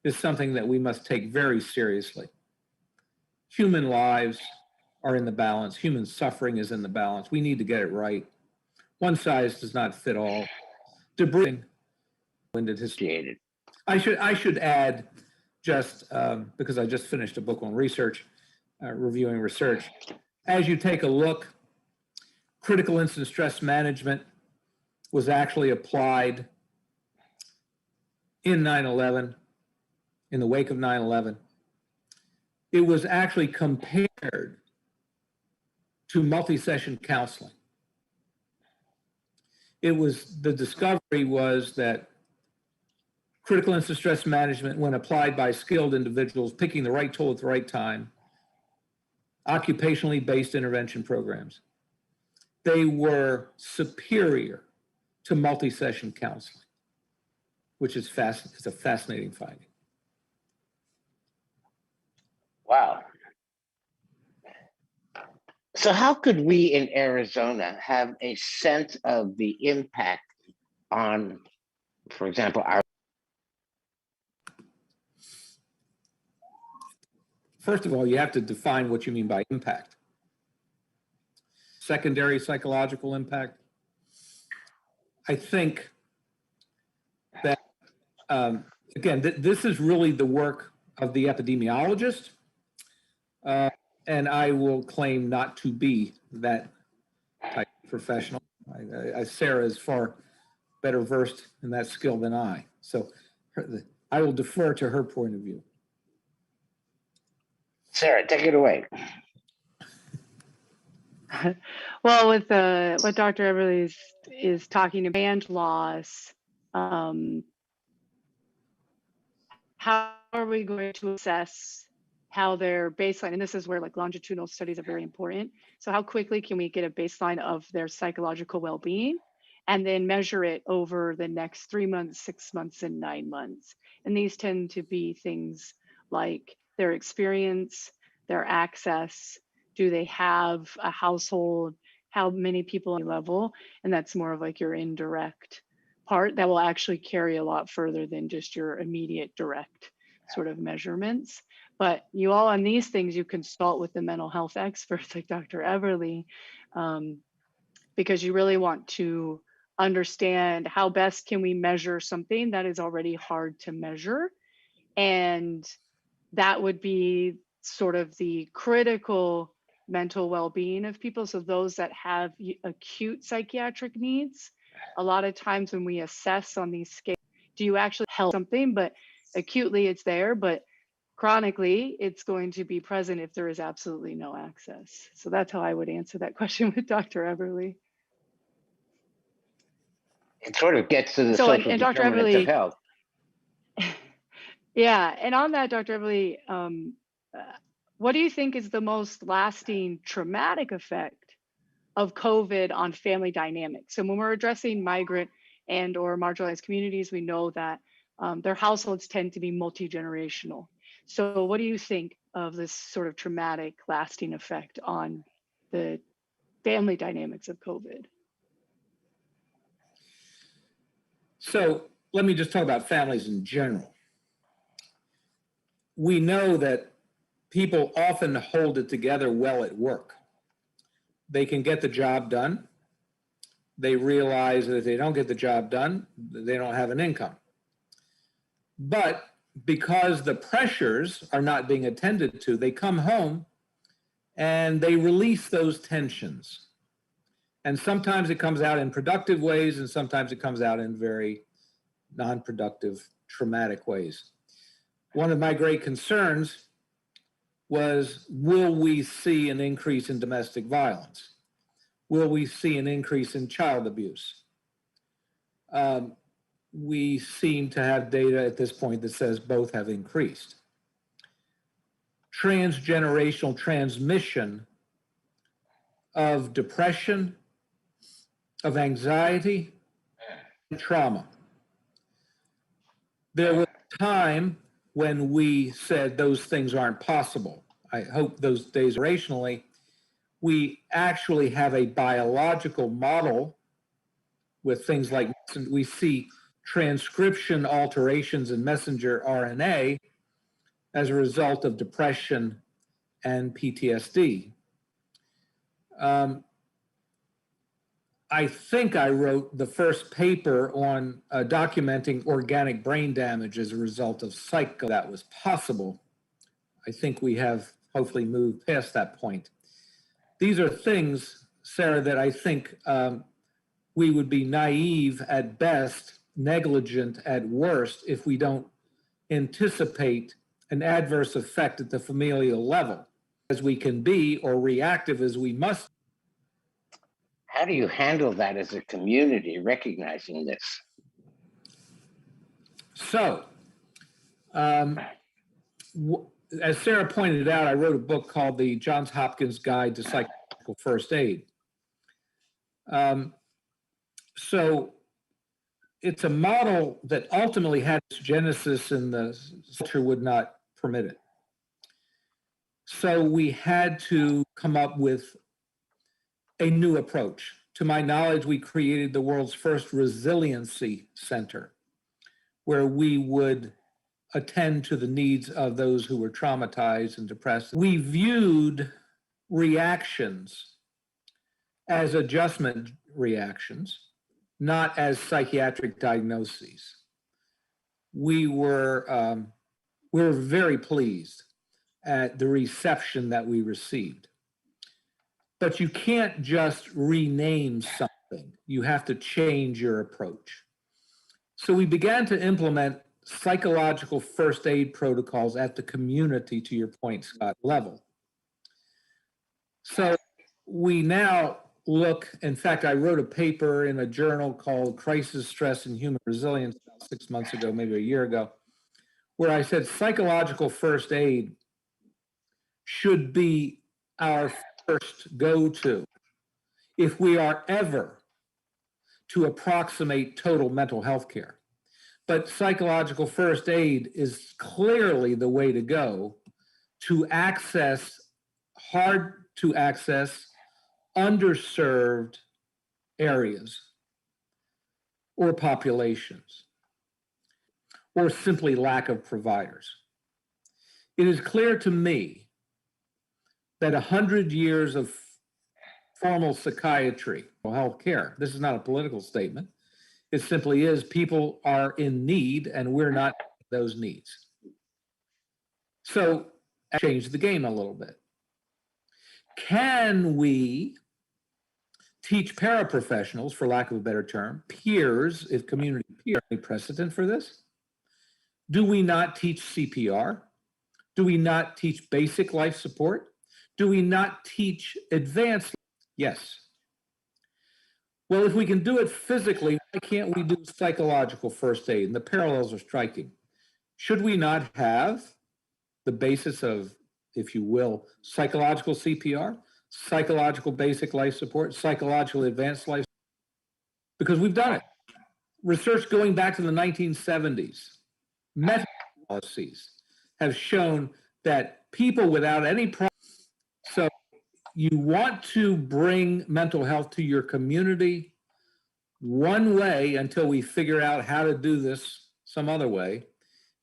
C: is something that we must take very seriously. Human lives are in the balance. Human suffering is in the balance. We need to get it right. One size does not fit all. Debris ended history. I should add, just because I just finished a book on research, reviewing research. As you take a look, critical incident stress management was actually applied in 9/11, in the wake of 9/11. It was actually compared to multi-session counseling. The discovery was that critical incident stress management, when applied by skilled individuals, picking the right tool at the right time, occupationally based intervention programs, they were superior to multi-session counseling, which is a fascinating finding.
A: Wow. So how could we in Arizona have a sense of the impact on, for example, our...
C: First of all, you have to define what you mean by impact. Secondary psychological impact. I think that, again, this is really the work of the epidemiologist, and I will claim not to be that type of professional. Sarah is far better versed in that skill than I. So I will defer to her point of view.
A: Sarah, take it away.
B: Well, with what Dr. Everly is talking about band loss, how are we going to assess how their baseline, and this is where like longitudinal studies are very important. So how quickly can we get a baseline of their psychological well-being and then measure it over the next 3 months, 6 months, and 9 months? And these tend to be things like their experience, their access, do they have a household, how many people on level, and that's more of like your indirect part that will actually carry a lot further than just your immediate direct sort of measurements. But you all on these things, you consult with the mental health experts like Dr. Everly, because you really want to understand how best can we measure something that is already hard to measure. And that would be sort of the critical mental well-being of people. So those that have acute psychiatric needs, a lot of times when we assess on these scales, do you actually help something? But acutely it's there, but chronically it's going to be present if there is absolutely no access. So that's how I would answer that question with Dr. Everly.
A: It sort of gets to the
B: So,
A: social
B: and Dr.
A: determinants of
B: Everly,
A: health.
B: yeah, and on that, Dr. Everly, what do you think is the most lasting traumatic effect of COVID on family dynamics? So when we're addressing migrant and or marginalized communities, we know that their households tend to be multi-generational. So what do you think of this sort of traumatic lasting effect on the family dynamics of COVID?
C: So let me just talk about families in general. We know that people often hold it together well at work. They can get the job done. They realize that if they don't get the job done, they don't have an income. But because the pressures are not being attended to, they come home and they release those tensions. And sometimes it comes out in productive ways, and sometimes it comes out in very non-productive, traumatic ways. One of my great concerns was, will we see an increase in domestic violence? Will we see an increase in child abuse? We seem to have data at this point that says both have increased. Transgenerational transmission of depression, of anxiety, and trauma. There was a time when we said those things aren't possible. I hope those days rationally, we actually have a biological model with things like, we see transcription alterations in messenger RNA as a result of depression and PTSD. I think I wrote the first paper on documenting organic brain damage as a result of psycho. That was possible. I think we have hopefully moved past that point. These are things, Sarah, that I think we would be naive at best, negligent at worst, if we don't anticipate an adverse effect at the familial level, as we can be, or reactive as we must.
A: How do you handle that as a community, recognizing this?
C: So, as Sarah pointed out, I wrote a book called The Johns Hopkins Guide to Psychological First Aid. So it's a model that ultimately had its genesis in the culture would not permit it. So we had to come up with a new approach. To my knowledge, we created the world's first resiliency center, where we would attend to the needs of those who were traumatized and depressed. We viewed reactions as adjustment reactions, not as psychiatric diagnoses. We were very pleased at the reception that we received. But you can't just rename something. You have to change your approach. So we began to implement psychological first aid protocols at the community, to your point, Scott, level. So we now look, in fact, I wrote a paper in a journal called Crisis, Stress, and Human Resilience about 6 months ago, maybe a year ago, where I said psychological first aid should be our first go-to if we are ever to approximate total mental health care. But psychological first aid is clearly the way to go to access hard to access, underserved areas or populations, or simply lack of providers. It is clear to me that 100 years of formal psychiatry or health care, this is not a political statement, it simply is people are in need and we're not those needs. So change the game a little bit. Can we teach paraprofessionals, for lack of a better term, peers, if community peers, any precedent for this? Do we not teach CPR? Do we not teach basic life support? Do we not teach advanced? Yes. Well, if we can do it physically, why can't we do psychological first aid? And the parallels are striking. Should we not have the basis of, if you will, psychological CPR, psychological basic life support, psychological advanced life, because we've done it. Research going back to the 1970s, meta policies have shown that people without any problem, so you want to bring mental health to your community, one way until we figure out how to do this some other way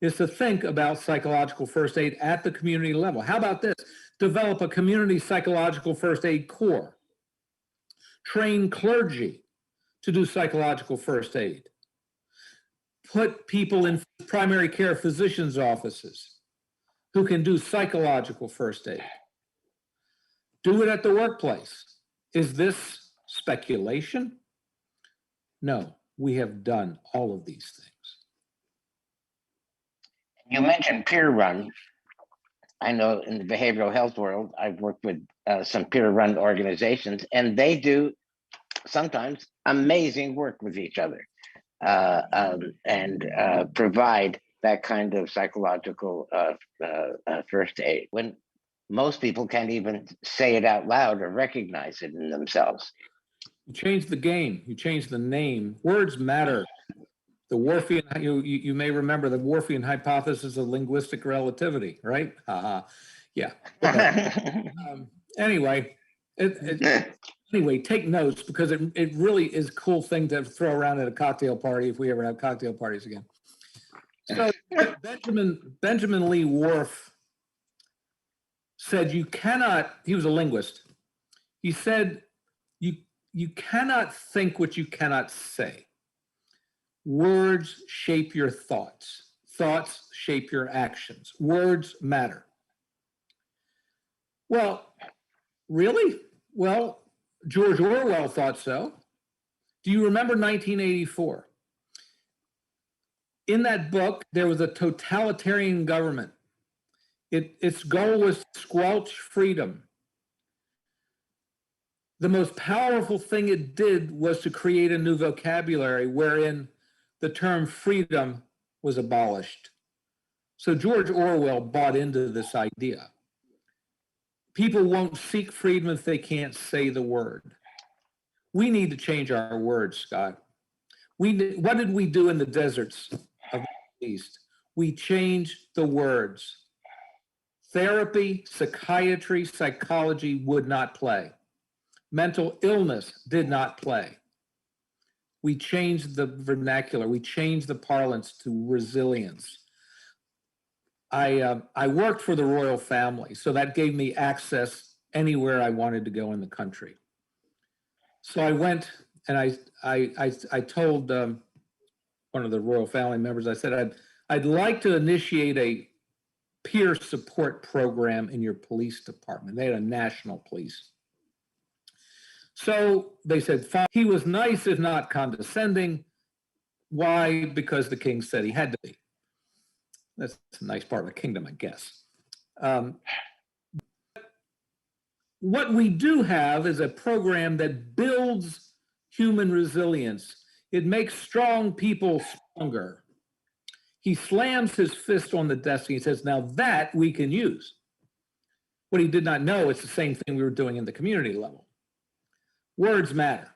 C: is to think about psychological first aid at the community level. How about this? Develop a community psychological first aid corps. Train clergy to do psychological first aid. Put people in primary care physicians' offices who can do psychological first aid. Do it at the workplace. Is this speculation? No, we have done all of these things.
A: You mentioned peer run. I know in the behavioral health world, I've worked with some peer run organizations, and they do sometimes amazing work with each other and provide that kind of psychological first aid when most people can't even say it out loud or recognize it in themselves.
C: You change the game, you change the name. Words matter. The Whorfian, you may remember the Whorfian hypothesis of linguistic relativity, right? Yeah. Anyway, anyway, take notes because it really is a cool thing to throw around at a cocktail party if we ever have cocktail parties again. So Benjamin Lee Whorf said you cannot, he was a linguist, he said you cannot think what you cannot say. Words shape your thoughts. Thoughts shape your actions. Words matter. Well, really? Well, George Orwell thought so. Do you remember 1984? In that book, there was a totalitarian government. Its goal was to squelch freedom. The most powerful thing it did was to create a new vocabulary wherein the term freedom was abolished. So George Orwell bought into this idea. People won't seek freedom if they can't say the word. We need to change our words, Scott. What did we do in the deserts of the Middle East? We changed the words. Therapy, psychiatry, psychology would not play. Mental illness did not play. We changed the vernacular. We changed the parlance to resilience. I worked for the royal family, so that gave me access anywhere I wanted to go in the country. So I went and I told one of the royal family members, I said, I'd like to initiate a peer support program in your police department. They had a national police. So they said, fine. He was nice, if not condescending. Why? Because the king said he had to be. That's a nice part of the kingdom, I guess. What we do have is a program that builds human resilience. It makes strong people stronger. He slams his fist on the desk and he says, now that we can use. What he did not know, it's the same thing we were doing in the community level. Words matter.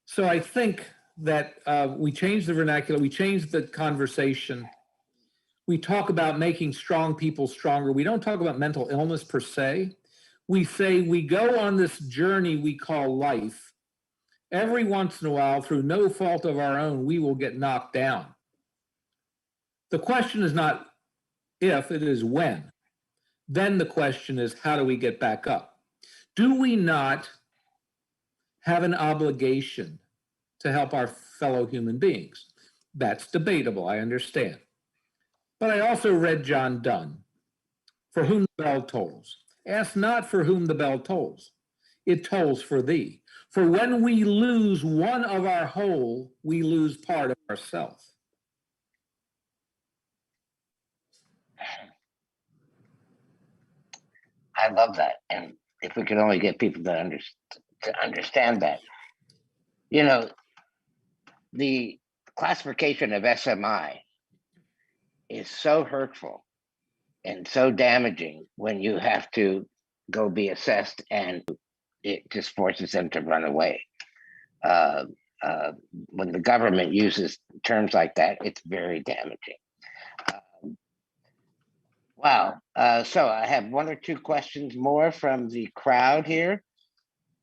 C: So I think that we changed the vernacular, we changed the conversation. We talk about making strong people stronger. We don't talk about mental illness per se. We say we go on this journey we call life. Every once in a while, through no fault of our own, we will get knocked down. The question is not if, it is when. Then the question is, how do we get back up? Do we not have an obligation to help our fellow human beings? That's debatable, I understand. But I also read John Donne, for whom the bell tolls. Ask not for whom the bell tolls. It tolls for thee. For when we lose one of our whole, we lose part of ourself.
A: I love that. And if we could only get people to understand that. You know, the classification of SMI is so hurtful and so damaging when you have to go be assessed and it just forces them to run away. When the government uses terms like that, it's very damaging. Wow. So I have one or two questions more from the crowd here.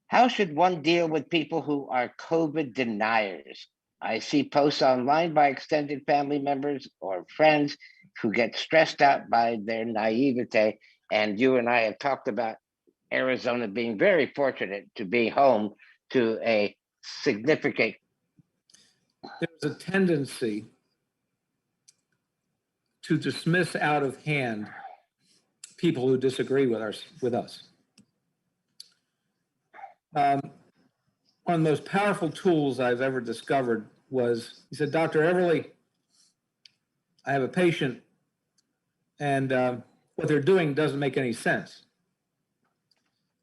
A: How should one deal with people who are COVID deniers? I see posts online by extended family members or friends who get stressed out by their naivete. And you and I have talked about Arizona being very fortunate to be home to a significant.
C: There's a tendency to dismiss out of hand people who disagree with us. One of the most powerful tools I've ever discovered was, he said, Dr. Everly, I have a patient and what they're doing doesn't make any sense.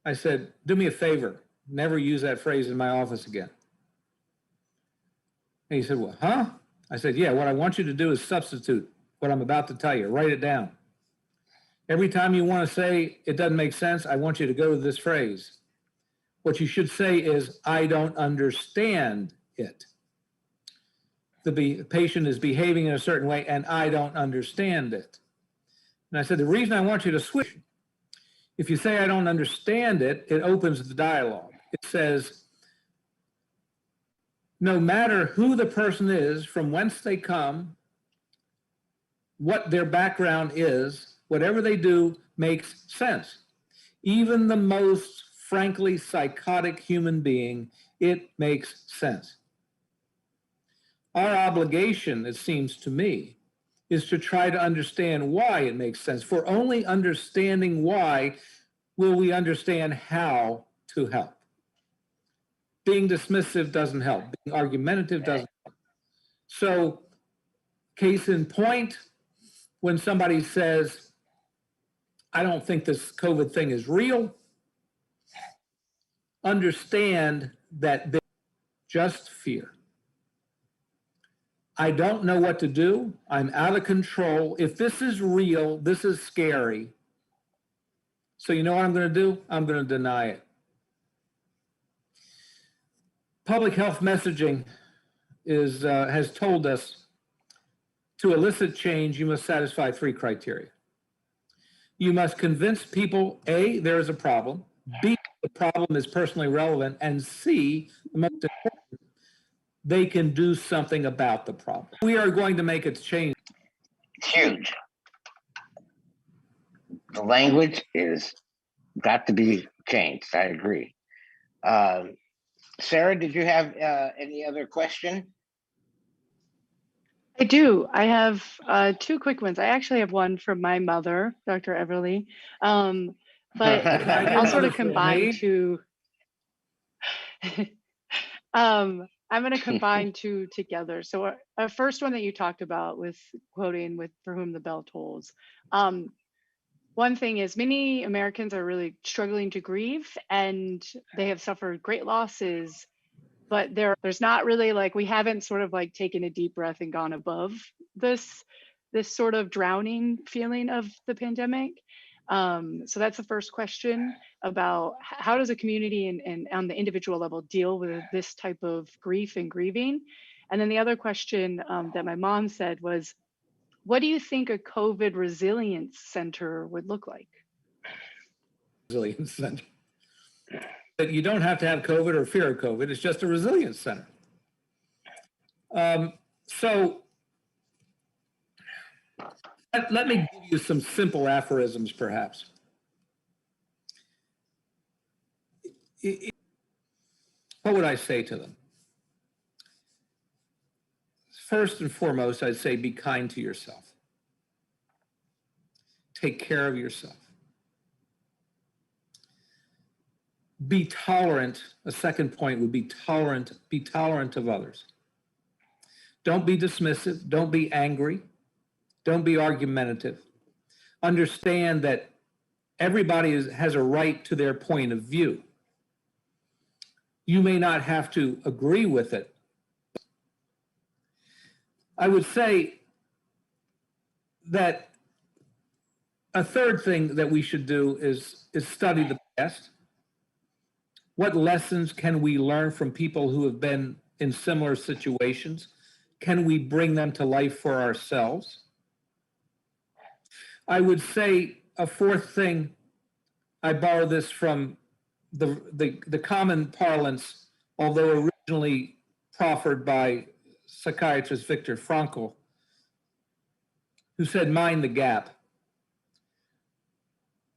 C: I said, do me a favor, never use that phrase in my office again. And he said, well, huh? I said, yeah, what I want you to do is substitute what I'm about to tell you, write it down. Every time you want to say it doesn't make sense, I want you to go to this phrase. What you should say is, I don't understand it. The patient is behaving in a certain way and I don't understand it. And I said, the reason I want you to switch, if you say I don't understand it, it opens the dialogue. It says, no matter who the person is, from whence they come, what their background is, whatever they do makes sense. Even the most frankly psychotic human being, it makes sense. Our obligation, it seems to me, is to try to understand why it makes sense. For only understanding why will we understand how to help. Being dismissive doesn't help. Being argumentative doesn't help. So, case in point, when somebody says, I don't think this COVID thing is real, understand that there's just fear. I don't know what to do. I'm out of control. If this is real, this is scary. So you know what I'm going to do? I'm going to deny it. Public health messaging has told us to elicit change, you must satisfy 3 criteria. You must convince people, A, there is a problem, B, the problem is personally relevant, and C, the most important, they can do something about the problem. We are going to make it change.
A: It's huge. The language is got to be changed. I agree. Sarah, did you have any other question?
B: I do. I have 2 quick ones. I actually have one from my mother, Dr. Everly, but I'll sort of combine 2. I'm going to combine two together. So, a first one that you talked about with quoting with "For whom the bell tolls." Um, One thing is, many Americans are really struggling to grieve, and they have suffered great losses. But there's not really like we haven't sort of like taken a deep breath and gone above this sort of drowning feeling of the pandemic. So that's the first question about how does a community and on the individual level deal with this type of grief and grieving. And then the other question that my mom said was, what do you think a COVID resilience center would look like?
C: Resilience Center. But you don't have to have COVID or fear of COVID. It's just a resilience center. So let me give you some simple aphorisms, perhaps. What would I say to them? First and foremost, I'd say be kind to yourself. Take care of yourself. Be tolerant. A second point would be tolerant. Be tolerant of others. Don't be dismissive. Don't be angry. Don't be argumentative. Understand that everybody has a right to their point of view. You may not have to agree with it. I would say that a third thing that we should do is study the past. What lessons can we learn from people who have been in similar situations? Can we bring them to life for ourselves? I would say a fourth thing, I borrow this from the common parlance, although originally proffered by psychiatrist Viktor Frankl, who said, mind the gap.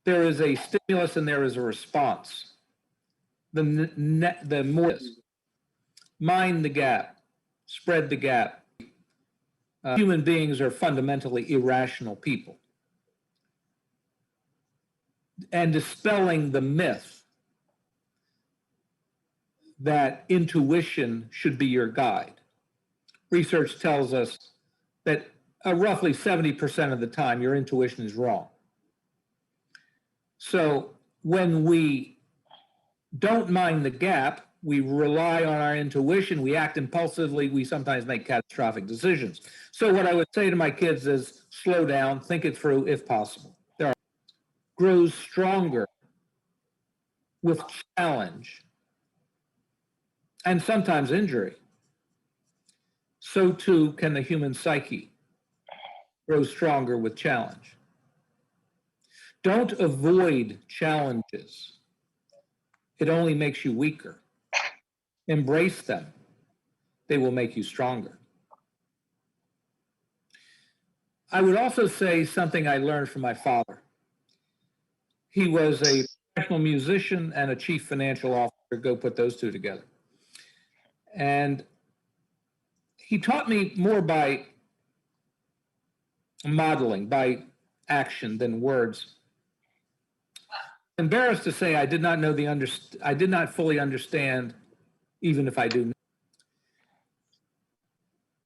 C: There is a stimulus and there is a response. The more mind the gap, spread the gap. Human beings are fundamentally irrational people. And dispelling the myth that intuition should be your guide. Research tells us that roughly 70% of the time your intuition is wrong. So when we don't mind the gap, we rely on our intuition, we act impulsively, we sometimes make catastrophic decisions. So what I would say to my kids is slow down, think it through if possible. Grows stronger with challenge and sometimes injury. So too can the human psyche grow stronger with challenge. Don't avoid challenges. It only makes you weaker. Embrace them. They will make you stronger. I would also say something I learned from my father. He was a professional musician and a chief financial officer. Go put those two together. And he taught me more by modeling, by action than words. I'm embarrassed to say I did not know I did not fully understand, even if I do.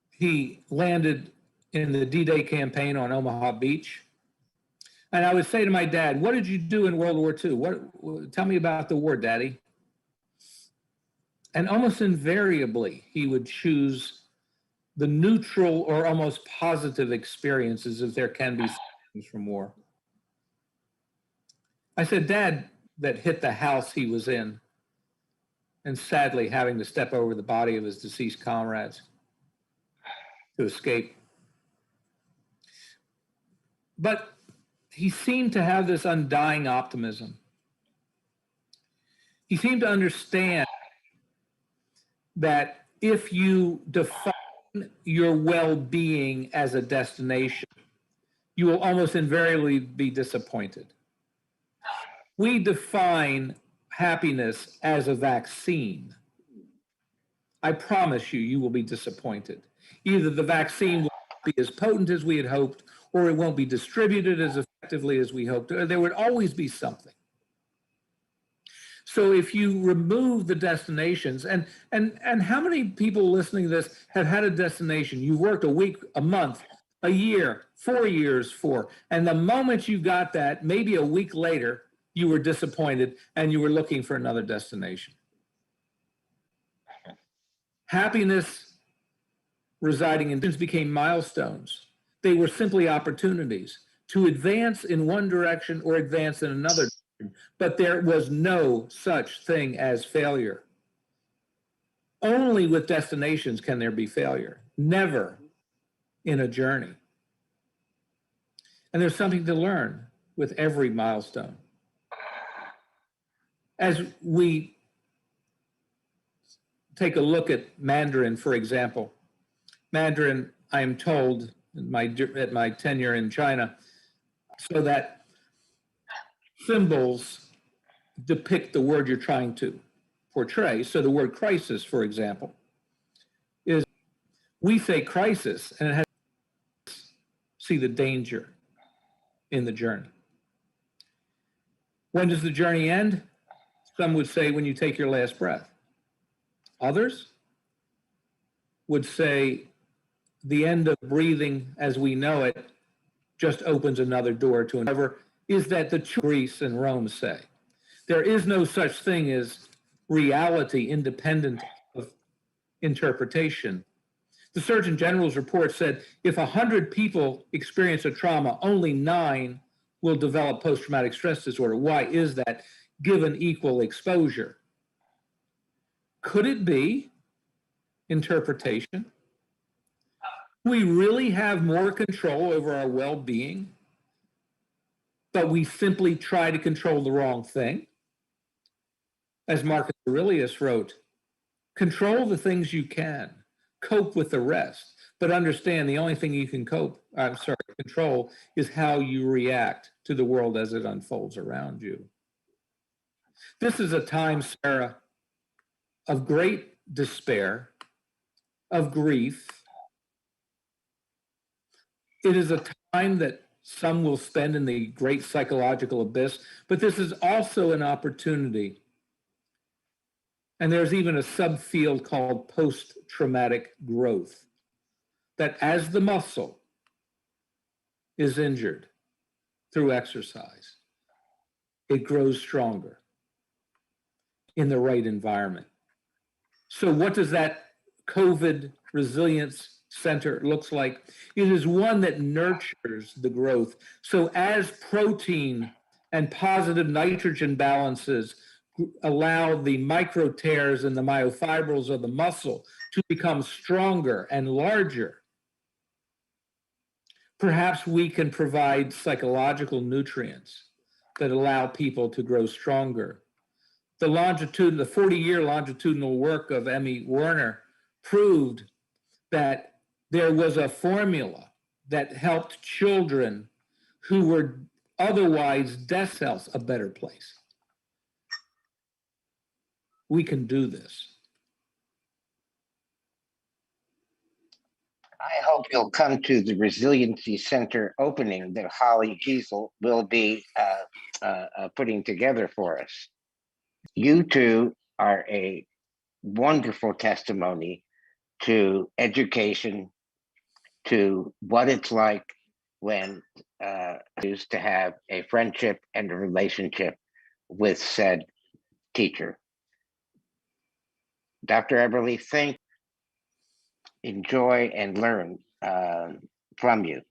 C: He landed in the D-Day campaign on Omaha Beach. And I would say to my dad, what did you do in World War II? Tell me about the war, Daddy. And almost invariably, he would choose the neutral or almost positive experiences, if there can be things from war. I said, Dad, that hit the house he was in, and sadly having to step over the body of his deceased comrades to escape. But he seemed to have this undying optimism. He seemed to understand that if you define your well-being as a destination, you will almost invariably be disappointed. We define happiness as a vaccine. I promise you, you will be disappointed. Either the vaccine will be as potent as we had hoped, or it won't be distributed as effectively as we hoped. There would always be something. So if you remove the destinations, and how many people listening to this have had a destination you worked a week, a month, a year, 4 years for, and the moment you got that, maybe a week later, you were disappointed and you were looking for another destination. Happiness residing in dreams became milestones. They were simply opportunities to advance in one direction or advance in another direction, but there was no such thing as failure. Only with destinations can there be failure, never in a journey. And there's something to learn with every milestone. As we take a look at Mandarin, for example, Mandarin, I am told at my tenure in China, so that symbols depict the word you're trying to portray. So the word crisis, for example, is, we say crisis, and it has to see the danger in the journey. When does the journey end? Some would say when you take your last breath. Others would say the end of breathing as we know it just opens another door to another. Is that the Greece and Rome say? There is no such thing as reality independent of interpretation. The Surgeon General's report said if 100 people experience a trauma, only 9 will develop post-traumatic stress disorder. Why is that, given equal exposure? Could it be interpretation? Do we really have more control over our well-being, but we simply try to control the wrong thing? As Marcus Aurelius wrote, control the things you can, cope with the rest, but understand the only thing you can control is how you react to the world as it unfolds around you. This is a time, Sarah, of great despair, of grief. It is a time that some will spend in the great psychological abyss, but this is also an opportunity. And there's even a subfield called post-traumatic growth, that as the muscle is injured through exercise, it grows stronger in the right environment. So what does that COVID Resilience Center looks like? It is one that nurtures the growth. So as protein and positive nitrogen balances allow the micro tears in the myofibrils of the muscle to become stronger and larger, perhaps we can provide psychological nutrients that allow people to grow stronger. The 40-year longitudinal work of Emmy Werner proved that there was a formula that helped children who were otherwise death cells a better place. We can do this.
A: I hope you'll come to the Resiliency Center opening that Holly Giesel will be putting together for us. You two are a wonderful testimony to education, to what it's like when used to have a friendship and a relationship with said teacher. Dr. Eberly, enjoy and learn from you.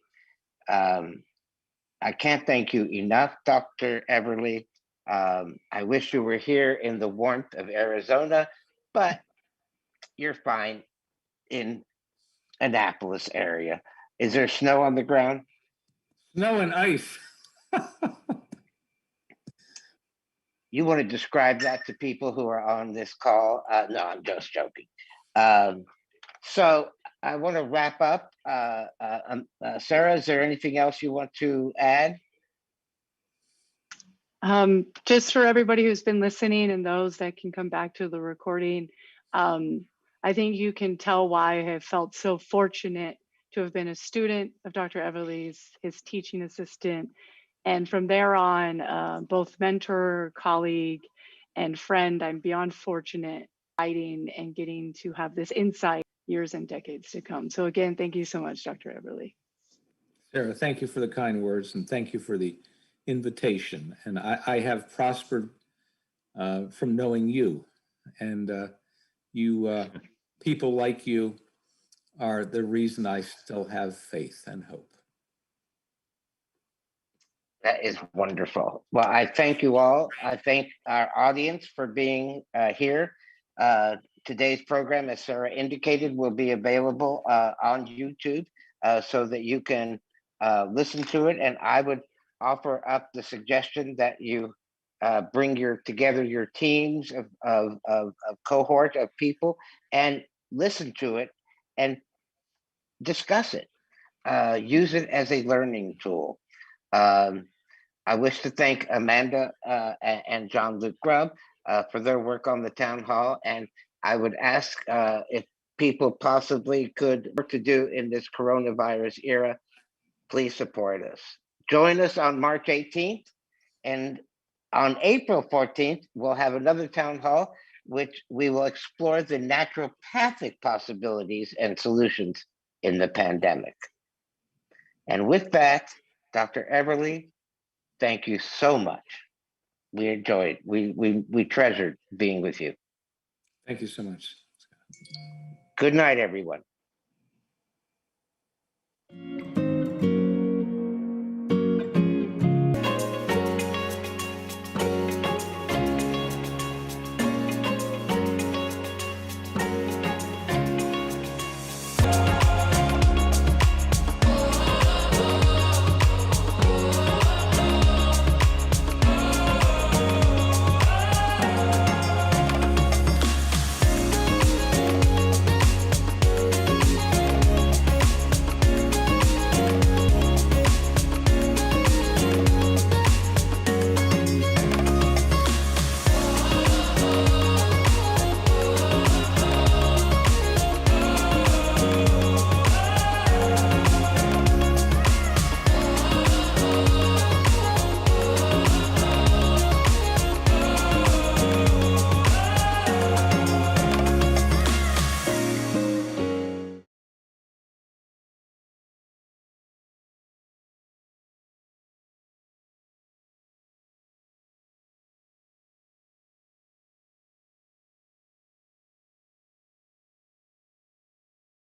A: I can't thank you enough, Dr. Eberly. I wish you were here in the warmth of Arizona, but you're fine in Annapolis area. Is there snow on the ground?
C: Snow and ice.
A: You want to describe that to people who are on this call? No, I'm just joking. So I want to wrap up. Sarah, is there anything else you want to add?
B: Just for everybody who's been listening and those that can come back to the recording, I think you can tell why I have felt so fortunate to have been a student of Dr. Eberly's, his teaching assistant, and from there on, both mentor, colleague, and friend. I'm beyond fortunate fighting and getting to have this insight years and decades to come. So again, thank you so much, Dr. Eberly.
C: Sarah, thank you for the kind words and thank you for the invitation. And I have prospered from knowing you. And people like you are the reason I still have faith and hope.
A: That is wonderful. Well, I thank you all. I thank our audience for being here. Today's program, as Sarah indicated, will be available on YouTube so that you can listen to it. And I would offer up the suggestion that you bring together your teams of cohort of people and listen to it and discuss it. Use it as a learning tool. I wish to thank Amanda and John Luke Grubb for their work on the town hall. And I would ask if people possibly could work to do in this coronavirus era, please support us. Join us on March 18th. And on April 14th, we'll have another town hall, which we will explore the naturopathic possibilities and solutions in the pandemic. And with that, Dr. Eberly, thank you so much. We enjoyed, we treasured being with you.
C: Thank you so much.
A: Good night, everyone.